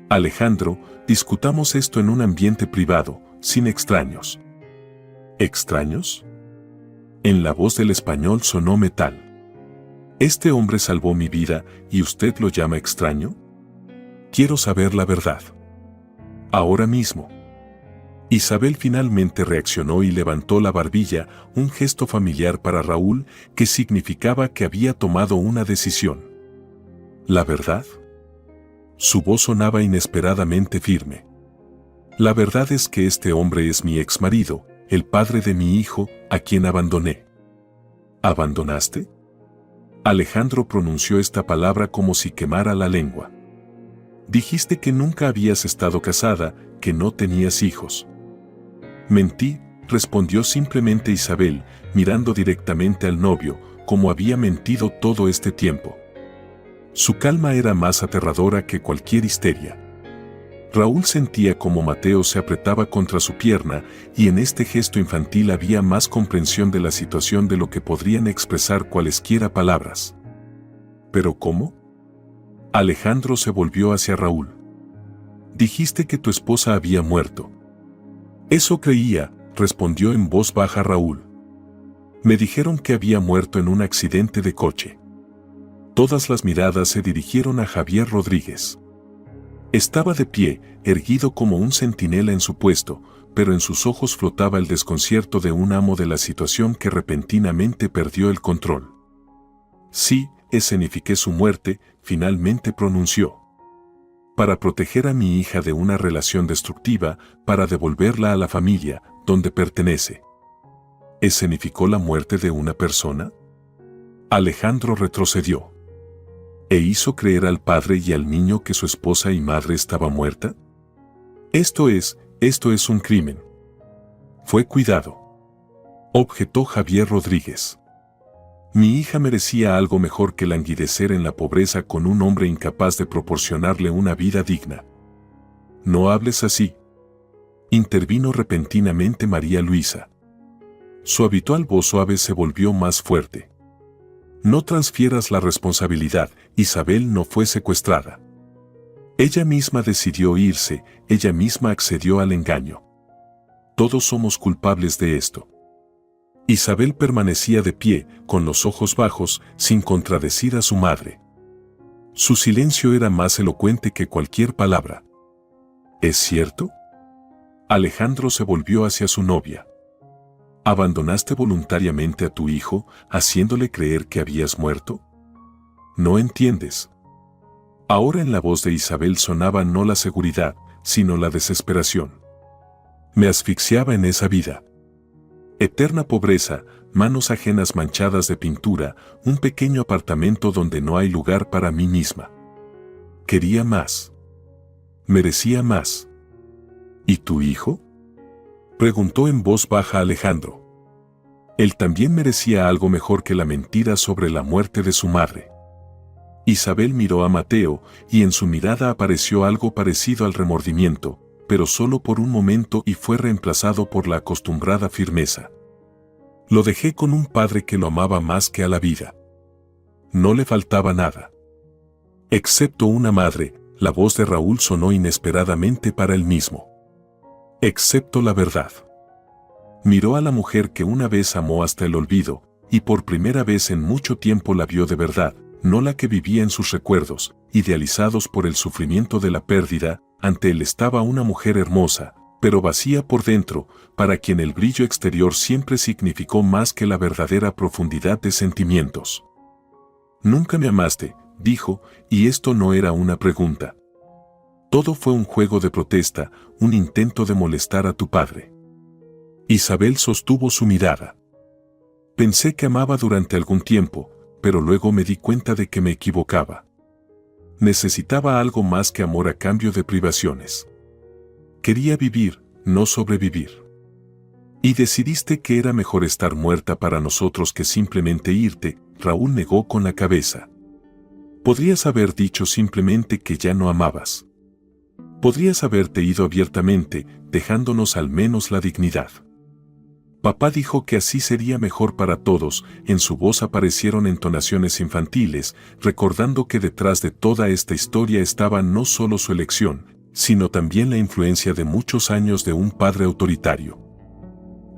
«Alejandro, discutamos esto en un ambiente privado, sin extraños». «¿Extraños?». En la voz del español sonó metal. ¿Este hombre salvó mi vida y usted lo llama extraño? Quiero saber la verdad. Ahora mismo. Isabel finalmente reaccionó y levantó la barbilla, un gesto familiar para Raúl que significaba que había tomado una decisión. ¿La verdad? Su voz sonaba inesperadamente firme. La verdad es que este hombre es mi exmarido, el padre de mi hijo, a quien abandoné. ¿Abandonaste? Alejandro pronunció esta palabra como si quemara la lengua. Dijiste que nunca habías estado casada, que no tenías hijos. Mentí, respondió simplemente Isabel, mirando directamente al novio, como había mentido todo este tiempo. Su calma era más aterradora que cualquier histeria. Raúl sentía como Mateo se apretaba contra su pierna y en este gesto infantil había más comprensión de la situación de lo que podrían expresar cualesquiera palabras. ¿Pero cómo? Alejandro se volvió hacia Raúl. Dijiste que tu esposa había muerto. Eso creía, respondió en voz baja Raúl. Me dijeron que había muerto en un accidente de coche. Todas las miradas se dirigieron a Javier Rodríguez. Estaba de pie, erguido como un centinela en su puesto, pero en sus ojos flotaba el desconcierto de un amo de la situación que repentinamente perdió el control. Sí, escenifiqué su muerte, finalmente pronunció. Para proteger a mi hija de una relación destructiva, para devolverla a la familia, donde pertenece. ¿Escenificó la muerte de una persona? Alejandro retrocedió. ¿E hizo creer al padre y al niño que su esposa y madre estaba muerta? Esto es un crimen. Fue cuidado. Objetó Javier Rodríguez. Mi hija merecía algo mejor que languidecer en la pobreza con un hombre incapaz de proporcionarle una vida digna. No hables así. Intervino repentinamente María Luisa. Su habitual voz suave se volvió más fuerte. No transfieras la responsabilidad, Isabel no fue secuestrada. Ella misma decidió irse, ella misma accedió al engaño. Todos somos culpables de esto. Isabel permanecía de pie, con los ojos bajos, sin contradecir a su madre. Su silencio era más elocuente que cualquier palabra. ¿Es cierto? Alejandro se volvió hacia su novia. ¿Abandonaste voluntariamente a tu hijo, haciéndole creer que habías muerto? No entiendes. Ahora en la voz de Isabel sonaba no la seguridad, sino la desesperación. Me asfixiaba en esa vida. Eterna pobreza, manos ajenas manchadas de pintura, un pequeño apartamento donde no hay lugar para mí misma. Quería más. Merecía más. ¿Y tu hijo? Preguntó en voz baja Alejandro. Él también merecía algo mejor que la mentira sobre la muerte de su madre. Isabel miró a Mateo y en su mirada apareció algo parecido al remordimiento, pero solo por un momento y fue reemplazado por la acostumbrada firmeza. Lo dejé con un padre que lo amaba más que a la vida. No le faltaba nada. Excepto una madre, la voz de Raúl sonó inesperadamente para él mismo. Excepto la verdad. Miró a la mujer que una vez amó hasta el olvido, y por primera vez en mucho tiempo la vio de verdad, no la que vivía en sus recuerdos, idealizados por el sufrimiento de la pérdida. Ante él estaba una mujer hermosa, pero vacía por dentro, para quien el brillo exterior siempre significó más que la verdadera profundidad de sentimientos. Nunca me amaste, dijo, y esto no era una pregunta. Todo fue un juego de protesta, un intento de molestar a tu padre. Isabel sostuvo su mirada. Pensé que amaba durante algún tiempo, pero luego me di cuenta de que me equivocaba. Necesitaba algo más que amor a cambio de privaciones. Quería vivir, no sobrevivir. Y decidiste que era mejor estar muerta para nosotros que simplemente irte, Raúl negó con la cabeza. Podrías haber dicho simplemente que ya no amabas. Podrías haberte ido abiertamente, dejándonos al menos la dignidad. Papá dijo que así sería mejor para todos, en su voz aparecieron entonaciones infantiles, recordando que detrás de toda esta historia estaba no solo su elección, sino también la influencia de muchos años de un padre autoritario.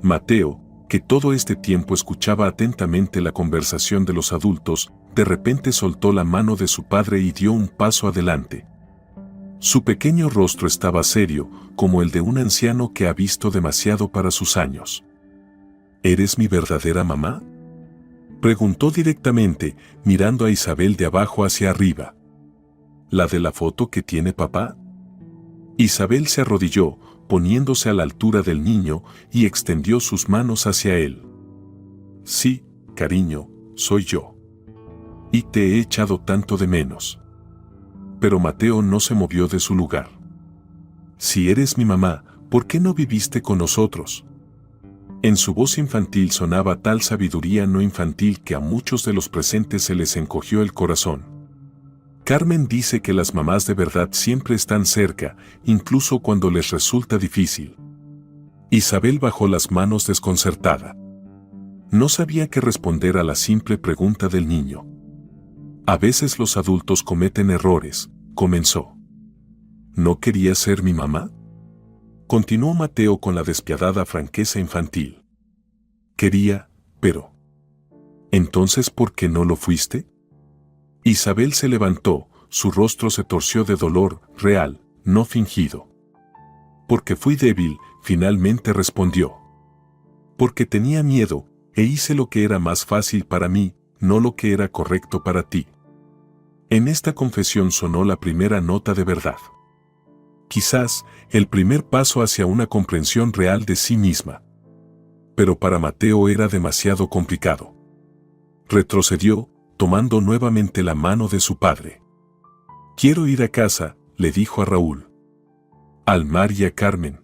Mateo, que todo este tiempo escuchaba atentamente la conversación de los adultos, de repente soltó la mano de su padre y dio un paso adelante. Su pequeño rostro estaba serio, como el de un anciano que ha visto demasiado para sus años. ¿Eres mi verdadera mamá?, preguntó directamente, mirando a Isabel de abajo hacia arriba. ¿La de la foto que tiene papá? Isabel se arrodilló, poniéndose a la altura del niño, y extendió sus manos hacia él. Sí, cariño, soy yo. Y te he echado tanto de menos. Pero Mateo no se movió de su lugar. Si eres mi mamá, ¿por qué no viviste con nosotros? En su voz infantil sonaba tal sabiduría no infantil que a muchos de los presentes se les encogió el corazón. Carmen dice que las mamás de verdad siempre están cerca, incluso cuando les resulta difícil. Isabel bajó las manos desconcertada. No sabía qué responder a la simple pregunta del niño. A veces los adultos cometen errores, comenzó. ¿No querías ser mi mamá?, continuó Mateo con la despiadada franqueza infantil. Quería, pero... ¿entonces por qué no lo fuiste? Isabel se levantó, su rostro se torció de dolor, real, no fingido. Porque fui débil, finalmente respondió. Porque tenía miedo, e hice lo que era más fácil para mí, no lo que era correcto para ti. En esta confesión sonó la primera nota de verdad. Quizás, el primer paso hacia una comprensión real de sí misma. Pero para Mateo era demasiado complicado. Retrocedió, tomando nuevamente la mano de su padre. Quiero ir a casa, le dijo a Raúl. Al mar y a Carmen.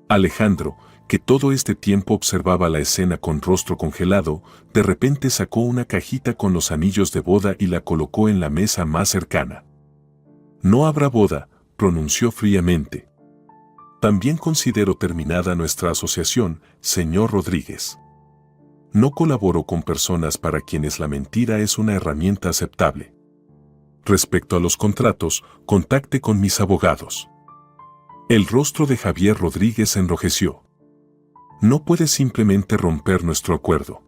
Alejandro, que todo este tiempo observaba la escena con rostro congelado, de repente sacó una cajita con los anillos de boda y la colocó en la mesa más cercana. No habrá boda, pronunció fríamente. También considero terminada nuestra asociación, señor Rodríguez. No colaboro con personas para quienes la mentira es una herramienta aceptable. Respecto a los contratos, contacte con mis abogados. El rostro de Javier Rodríguez se enrojeció. No puedes simplemente romper nuestro acuerdo.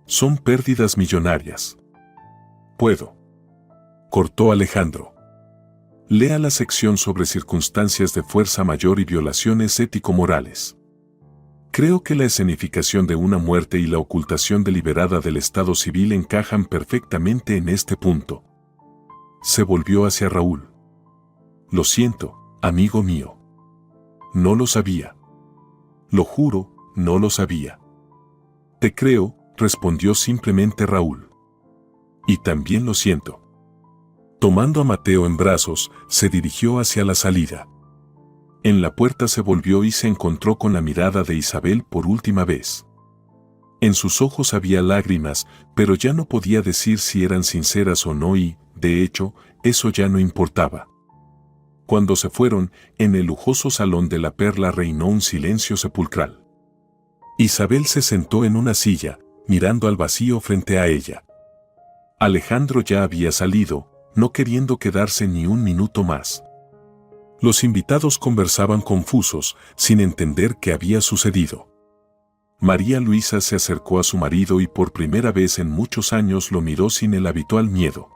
Son pérdidas millonarias. Puedo. Cortó Alejandro. Lea la sección sobre circunstancias de fuerza mayor y violaciones ético-morales. Creo que la escenificación de una muerte y la ocultación deliberada del estado civil encajan perfectamente en este punto. Se volvió hacia Raúl. Lo siento, amigo mío. No lo sabía. Lo juro, no lo sabía. Te creo, respondió simplemente Raúl. Y también lo siento. Tomando a Mateo en brazos, se dirigió hacia la salida. En la puerta se volvió y se encontró con la mirada de Isabel por última vez. En sus ojos había lágrimas, pero ya no podía decir si eran sinceras o no y, de hecho, eso ya no importaba. Cuando se fueron, en el lujoso salón de la Perla reinó un silencio sepulcral. Isabel se sentó en una silla, mirando al vacío frente a ella. Alejandro ya había salido, no queriendo quedarse ni un minuto más. Los invitados conversaban confusos, sin entender qué había sucedido. María Luisa se acercó a su marido y por primera vez en muchos años lo miró sin el habitual miedo.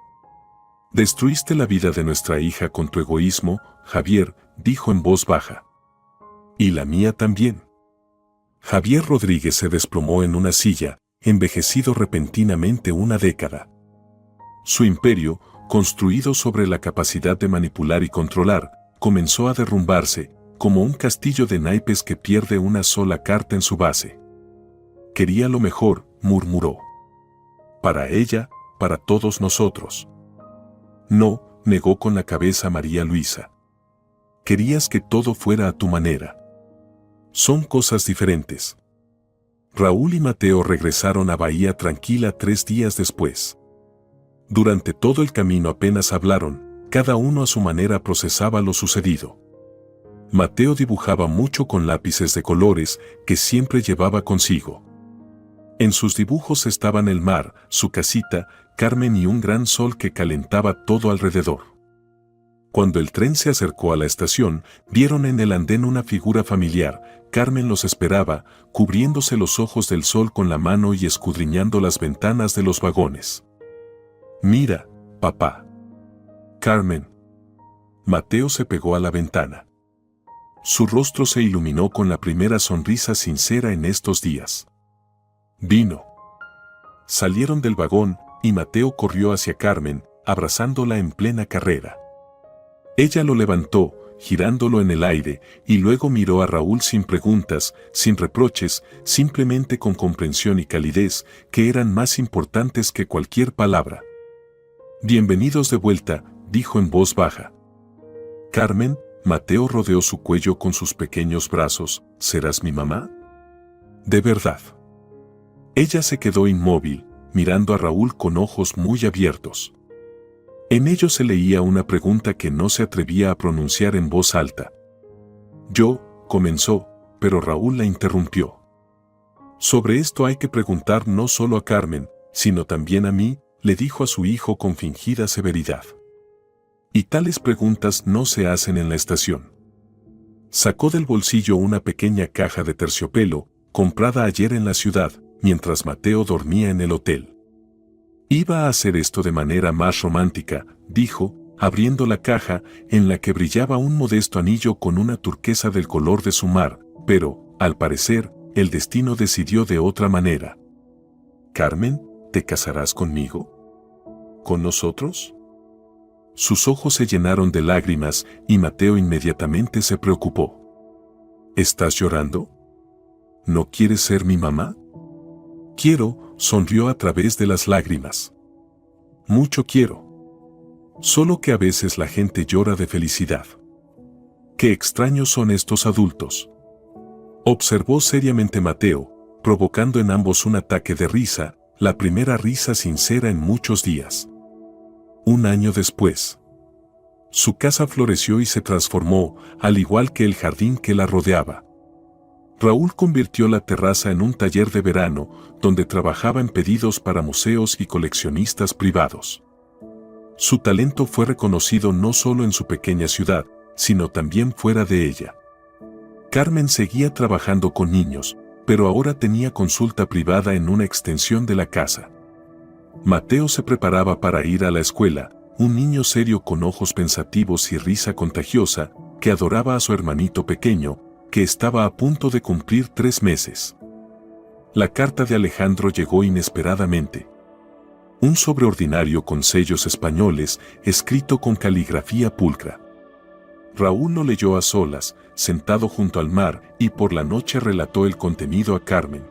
Destruiste la vida de nuestra hija con tu egoísmo, Javier, dijo en voz baja. Y la mía también. Javier Rodríguez se desplomó en una silla, envejecido repentinamente una década. Su imperio, construido sobre la capacidad de manipular y controlar, comenzó a derrumbarse, como un castillo de naipes que pierde una sola carta en su base. Quería lo mejor, murmuró. Para ella, para todos nosotros. No, negó con la cabeza María Luisa. Querías que todo fuera a tu manera. Son cosas diferentes. Raúl y Mateo regresaron a Bahía Tranquila 3 días después. Durante todo el camino apenas hablaron, cada uno a su manera procesaba lo sucedido. Mateo dibujaba mucho con lápices de colores que siempre llevaba consigo. En sus dibujos estaban el mar, su casita, Carmen y un gran sol que calentaba todo alrededor. Cuando el tren se acercó a la estación, vieron en el andén una figura familiar. Carmen los esperaba, cubriéndose los ojos del sol con la mano y escudriñando las ventanas de los vagones. «Mira, papá». «Carmen». Mateo se pegó a la ventana. Su rostro se iluminó con la primera sonrisa sincera en estos días. «Vino». Salieron del vagón y Mateo corrió hacia Carmen, abrazándola en plena carrera. Ella lo levantó, girándolo en el aire, y luego miró a Raúl sin preguntas, sin reproches, simplemente con comprensión y calidez, que eran más importantes que cualquier palabra. «Bienvenidos de vuelta», dijo en voz baja. «Carmen», Mateo rodeó su cuello con sus pequeños brazos, «¿serás mi mamá?». «¿De verdad?». Ella se quedó inmóvil, mirando a Raúl con ojos muy abiertos. En ellos se leía una pregunta que no se atrevía a pronunciar en voz alta. «Yo», comenzó, pero Raúl la interrumpió. «Sobre esto hay que preguntar no solo a Carmen, sino también a mí», le dijo a su hijo con fingida severidad. «Y tales preguntas no se hacen en la estación». Sacó del bolsillo una pequeña caja de terciopelo, comprada ayer en la ciudad, mientras Mateo dormía en el hotel. «Iba a hacer esto de manera más romántica», dijo, abriendo la caja, en la que brillaba un modesto anillo con una turquesa del color de su mar, pero, al parecer, el destino decidió de otra manera. «Carmen, ¿te casarás conmigo? ¿Con nosotros?». Sus ojos se llenaron de lágrimas y Mateo inmediatamente se preocupó. «¿Estás llorando? ¿No quieres ser mi mamá?». «Quiero», sonrió a través de las lágrimas. «Mucho quiero. Solo que a veces la gente llora de felicidad». «Qué extraños son estos adultos», observó seriamente Mateo, provocando en ambos un ataque de risa, la primera risa sincera en muchos días. Un año después, su casa floreció y se transformó, al igual que el jardín que la rodeaba. Raúl convirtió la terraza en un taller de verano, donde trabajaba en pedidos para museos y coleccionistas privados. Su talento fue reconocido no solo en su pequeña ciudad, sino también fuera de ella. Carmen seguía trabajando con niños, pero ahora tenía consulta privada en una extensión de la casa. Mateo se preparaba para ir a la escuela, un niño serio con ojos pensativos y risa contagiosa, que adoraba a su hermanito pequeño, que estaba a punto de cumplir 3 meses. La carta de Alejandro llegó inesperadamente. Un sobre ordinario con sellos españoles, escrito con caligrafía pulcra. Raúl lo leyó a solas, sentado junto al mar, y por la noche relató el contenido a Carmen.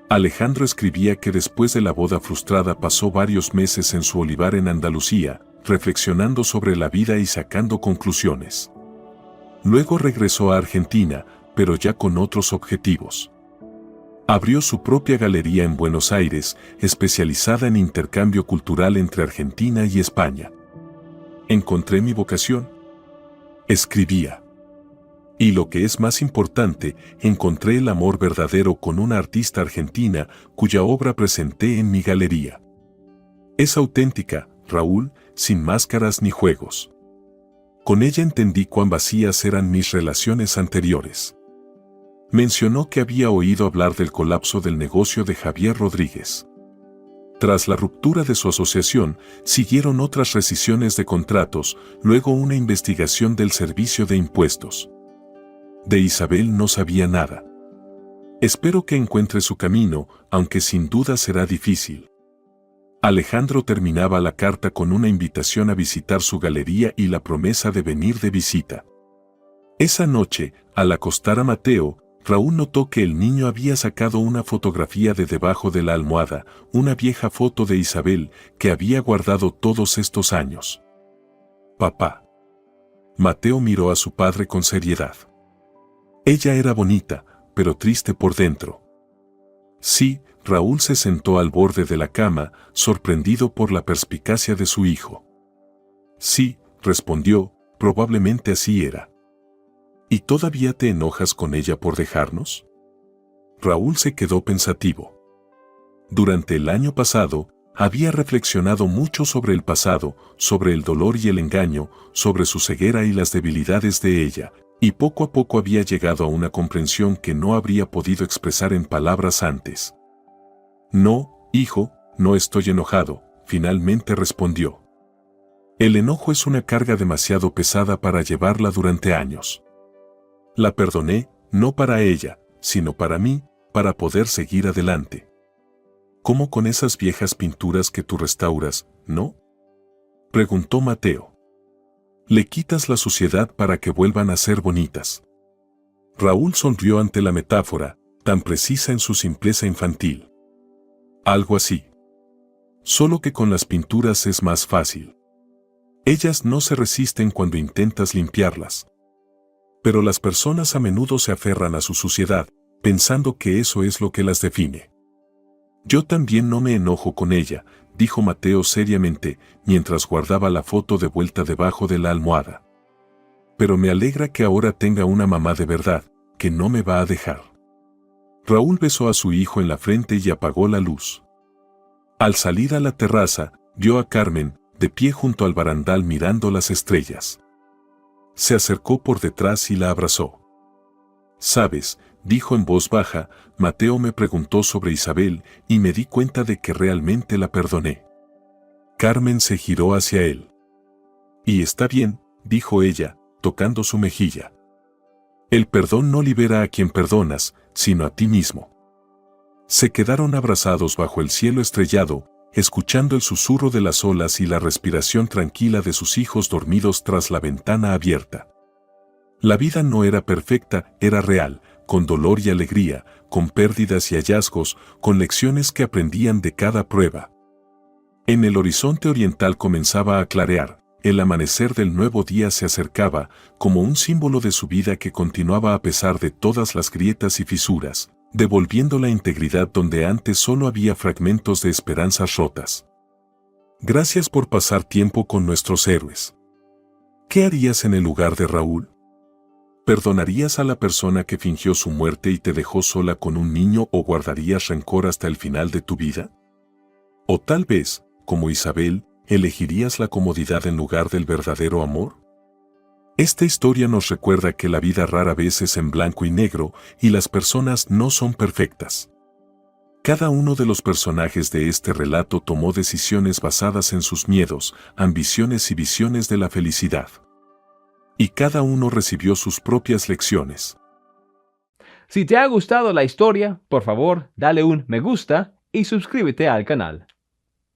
Alejandro escribía que después de la boda frustrada pasó varios meses en su olivar en Andalucía, reflexionando sobre la vida y sacando conclusiones. Luego regresó a Argentina, pero ya con otros objetivos. Abrió su propia galería en Buenos Aires, especializada en intercambio cultural entre Argentina y España. «Encontré mi vocación», escribía. «Y lo que es más importante, encontré el amor verdadero con una artista argentina cuya obra presenté en mi galería. Es auténtica, Raúl, sin máscaras ni juegos. Con ella entendí cuán vacías eran mis relaciones anteriores». Mencionó que había oído hablar del colapso del negocio de Javier Rodríguez. Tras la ruptura de su asociación, siguieron otras rescisiones de contratos, luego una investigación del Servicio de Impuestos. De Isabel no sabía nada. «Espero que encuentre su camino, aunque sin duda será difícil». Alejandro terminaba la carta con una invitación a visitar su galería y la promesa de venir de visita. Esa noche, al acostar a Mateo, Raúl notó que el niño había sacado una fotografía de debajo de la almohada, una vieja foto de Isabel que había guardado todos estos años. «Papá». Mateo miró a su padre con seriedad. Ella era bonita, pero triste por dentro. Sí, Raúl se sentó al borde de la cama, sorprendido por la perspicacia de su hijo. Sí, respondió, probablemente así era. ¿Y todavía te enojas con ella por dejarnos? Raúl se quedó pensativo. Durante el año pasado, Había reflexionado mucho sobre el pasado, sobre el dolor y el engaño, sobre su ceguera y las debilidades de ella, y poco a poco había llegado a una comprensión que no habría podido expresar en palabras antes. No, hijo, no estoy enojado, finalmente respondió. El enojo es una carga demasiado pesada para llevarla durante años. La perdoné, no para ella, sino para mí, para poder seguir adelante. ¿Cómo con esas viejas pinturas que tú restauras, no? Preguntó Mateo. Le quitas la suciedad para que vuelvan a ser bonitas. Raúl sonrió ante la metáfora, tan precisa en su simpleza infantil. Algo así. Solo que con las pinturas es más fácil. Ellas no se resisten cuando intentas limpiarlas. Pero las personas a menudo se aferran a su suciedad, pensando que eso es lo que las define. Yo también no me enojo con ella, dijo Mateo seriamente, mientras guardaba la foto de vuelta debajo de la almohada. Pero me alegra que ahora tenga una mamá de verdad, que no me va a dejar. Raúl besó a su hijo en la frente y apagó la luz. Al salir a la terraza, vio a Carmen, de pie junto al barandal mirando las estrellas. Se acercó por detrás y la abrazó. «Sabes», dijo en voz baja, «Mateo me preguntó sobre Isabel y me di cuenta de que realmente la perdoné». Carmen se giró hacia él. «Y está bien», dijo ella, tocando su mejilla. «El perdón no libera a quien perdonas, sino a ti mismo». Se quedaron abrazados bajo el cielo estrellado, escuchando el susurro de las olas y la respiración tranquila de sus hijos dormidos tras la ventana abierta. La vida no era perfecta, era real, con dolor y alegría, con pérdidas y hallazgos, con lecciones que aprendían de cada prueba. En el horizonte oriental comenzaba a clarear, el amanecer del nuevo día se acercaba, como un símbolo de su vida que continuaba a pesar de todas las grietas y fisuras, devolviendo la integridad donde antes solo había fragmentos de esperanzas rotas. Gracias por pasar tiempo con nuestros héroes. ¿Qué harías en el lugar de Raúl? ¿Perdonarías a la persona que fingió su muerte y te dejó sola con un niño o guardarías rencor hasta el final de tu vida? O tal vez, como Isabel, ¿elegirías la comodidad en lugar del verdadero amor? Esta historia nos recuerda que la vida rara vez es en blanco y negro y las personas no son perfectas. Cada uno de los personajes de este relato tomó decisiones basadas en sus miedos, ambiciones y visiones de la felicidad. Y cada uno recibió sus propias lecciones. Si te ha gustado la historia, por favor, dale un me gusta y suscríbete al canal.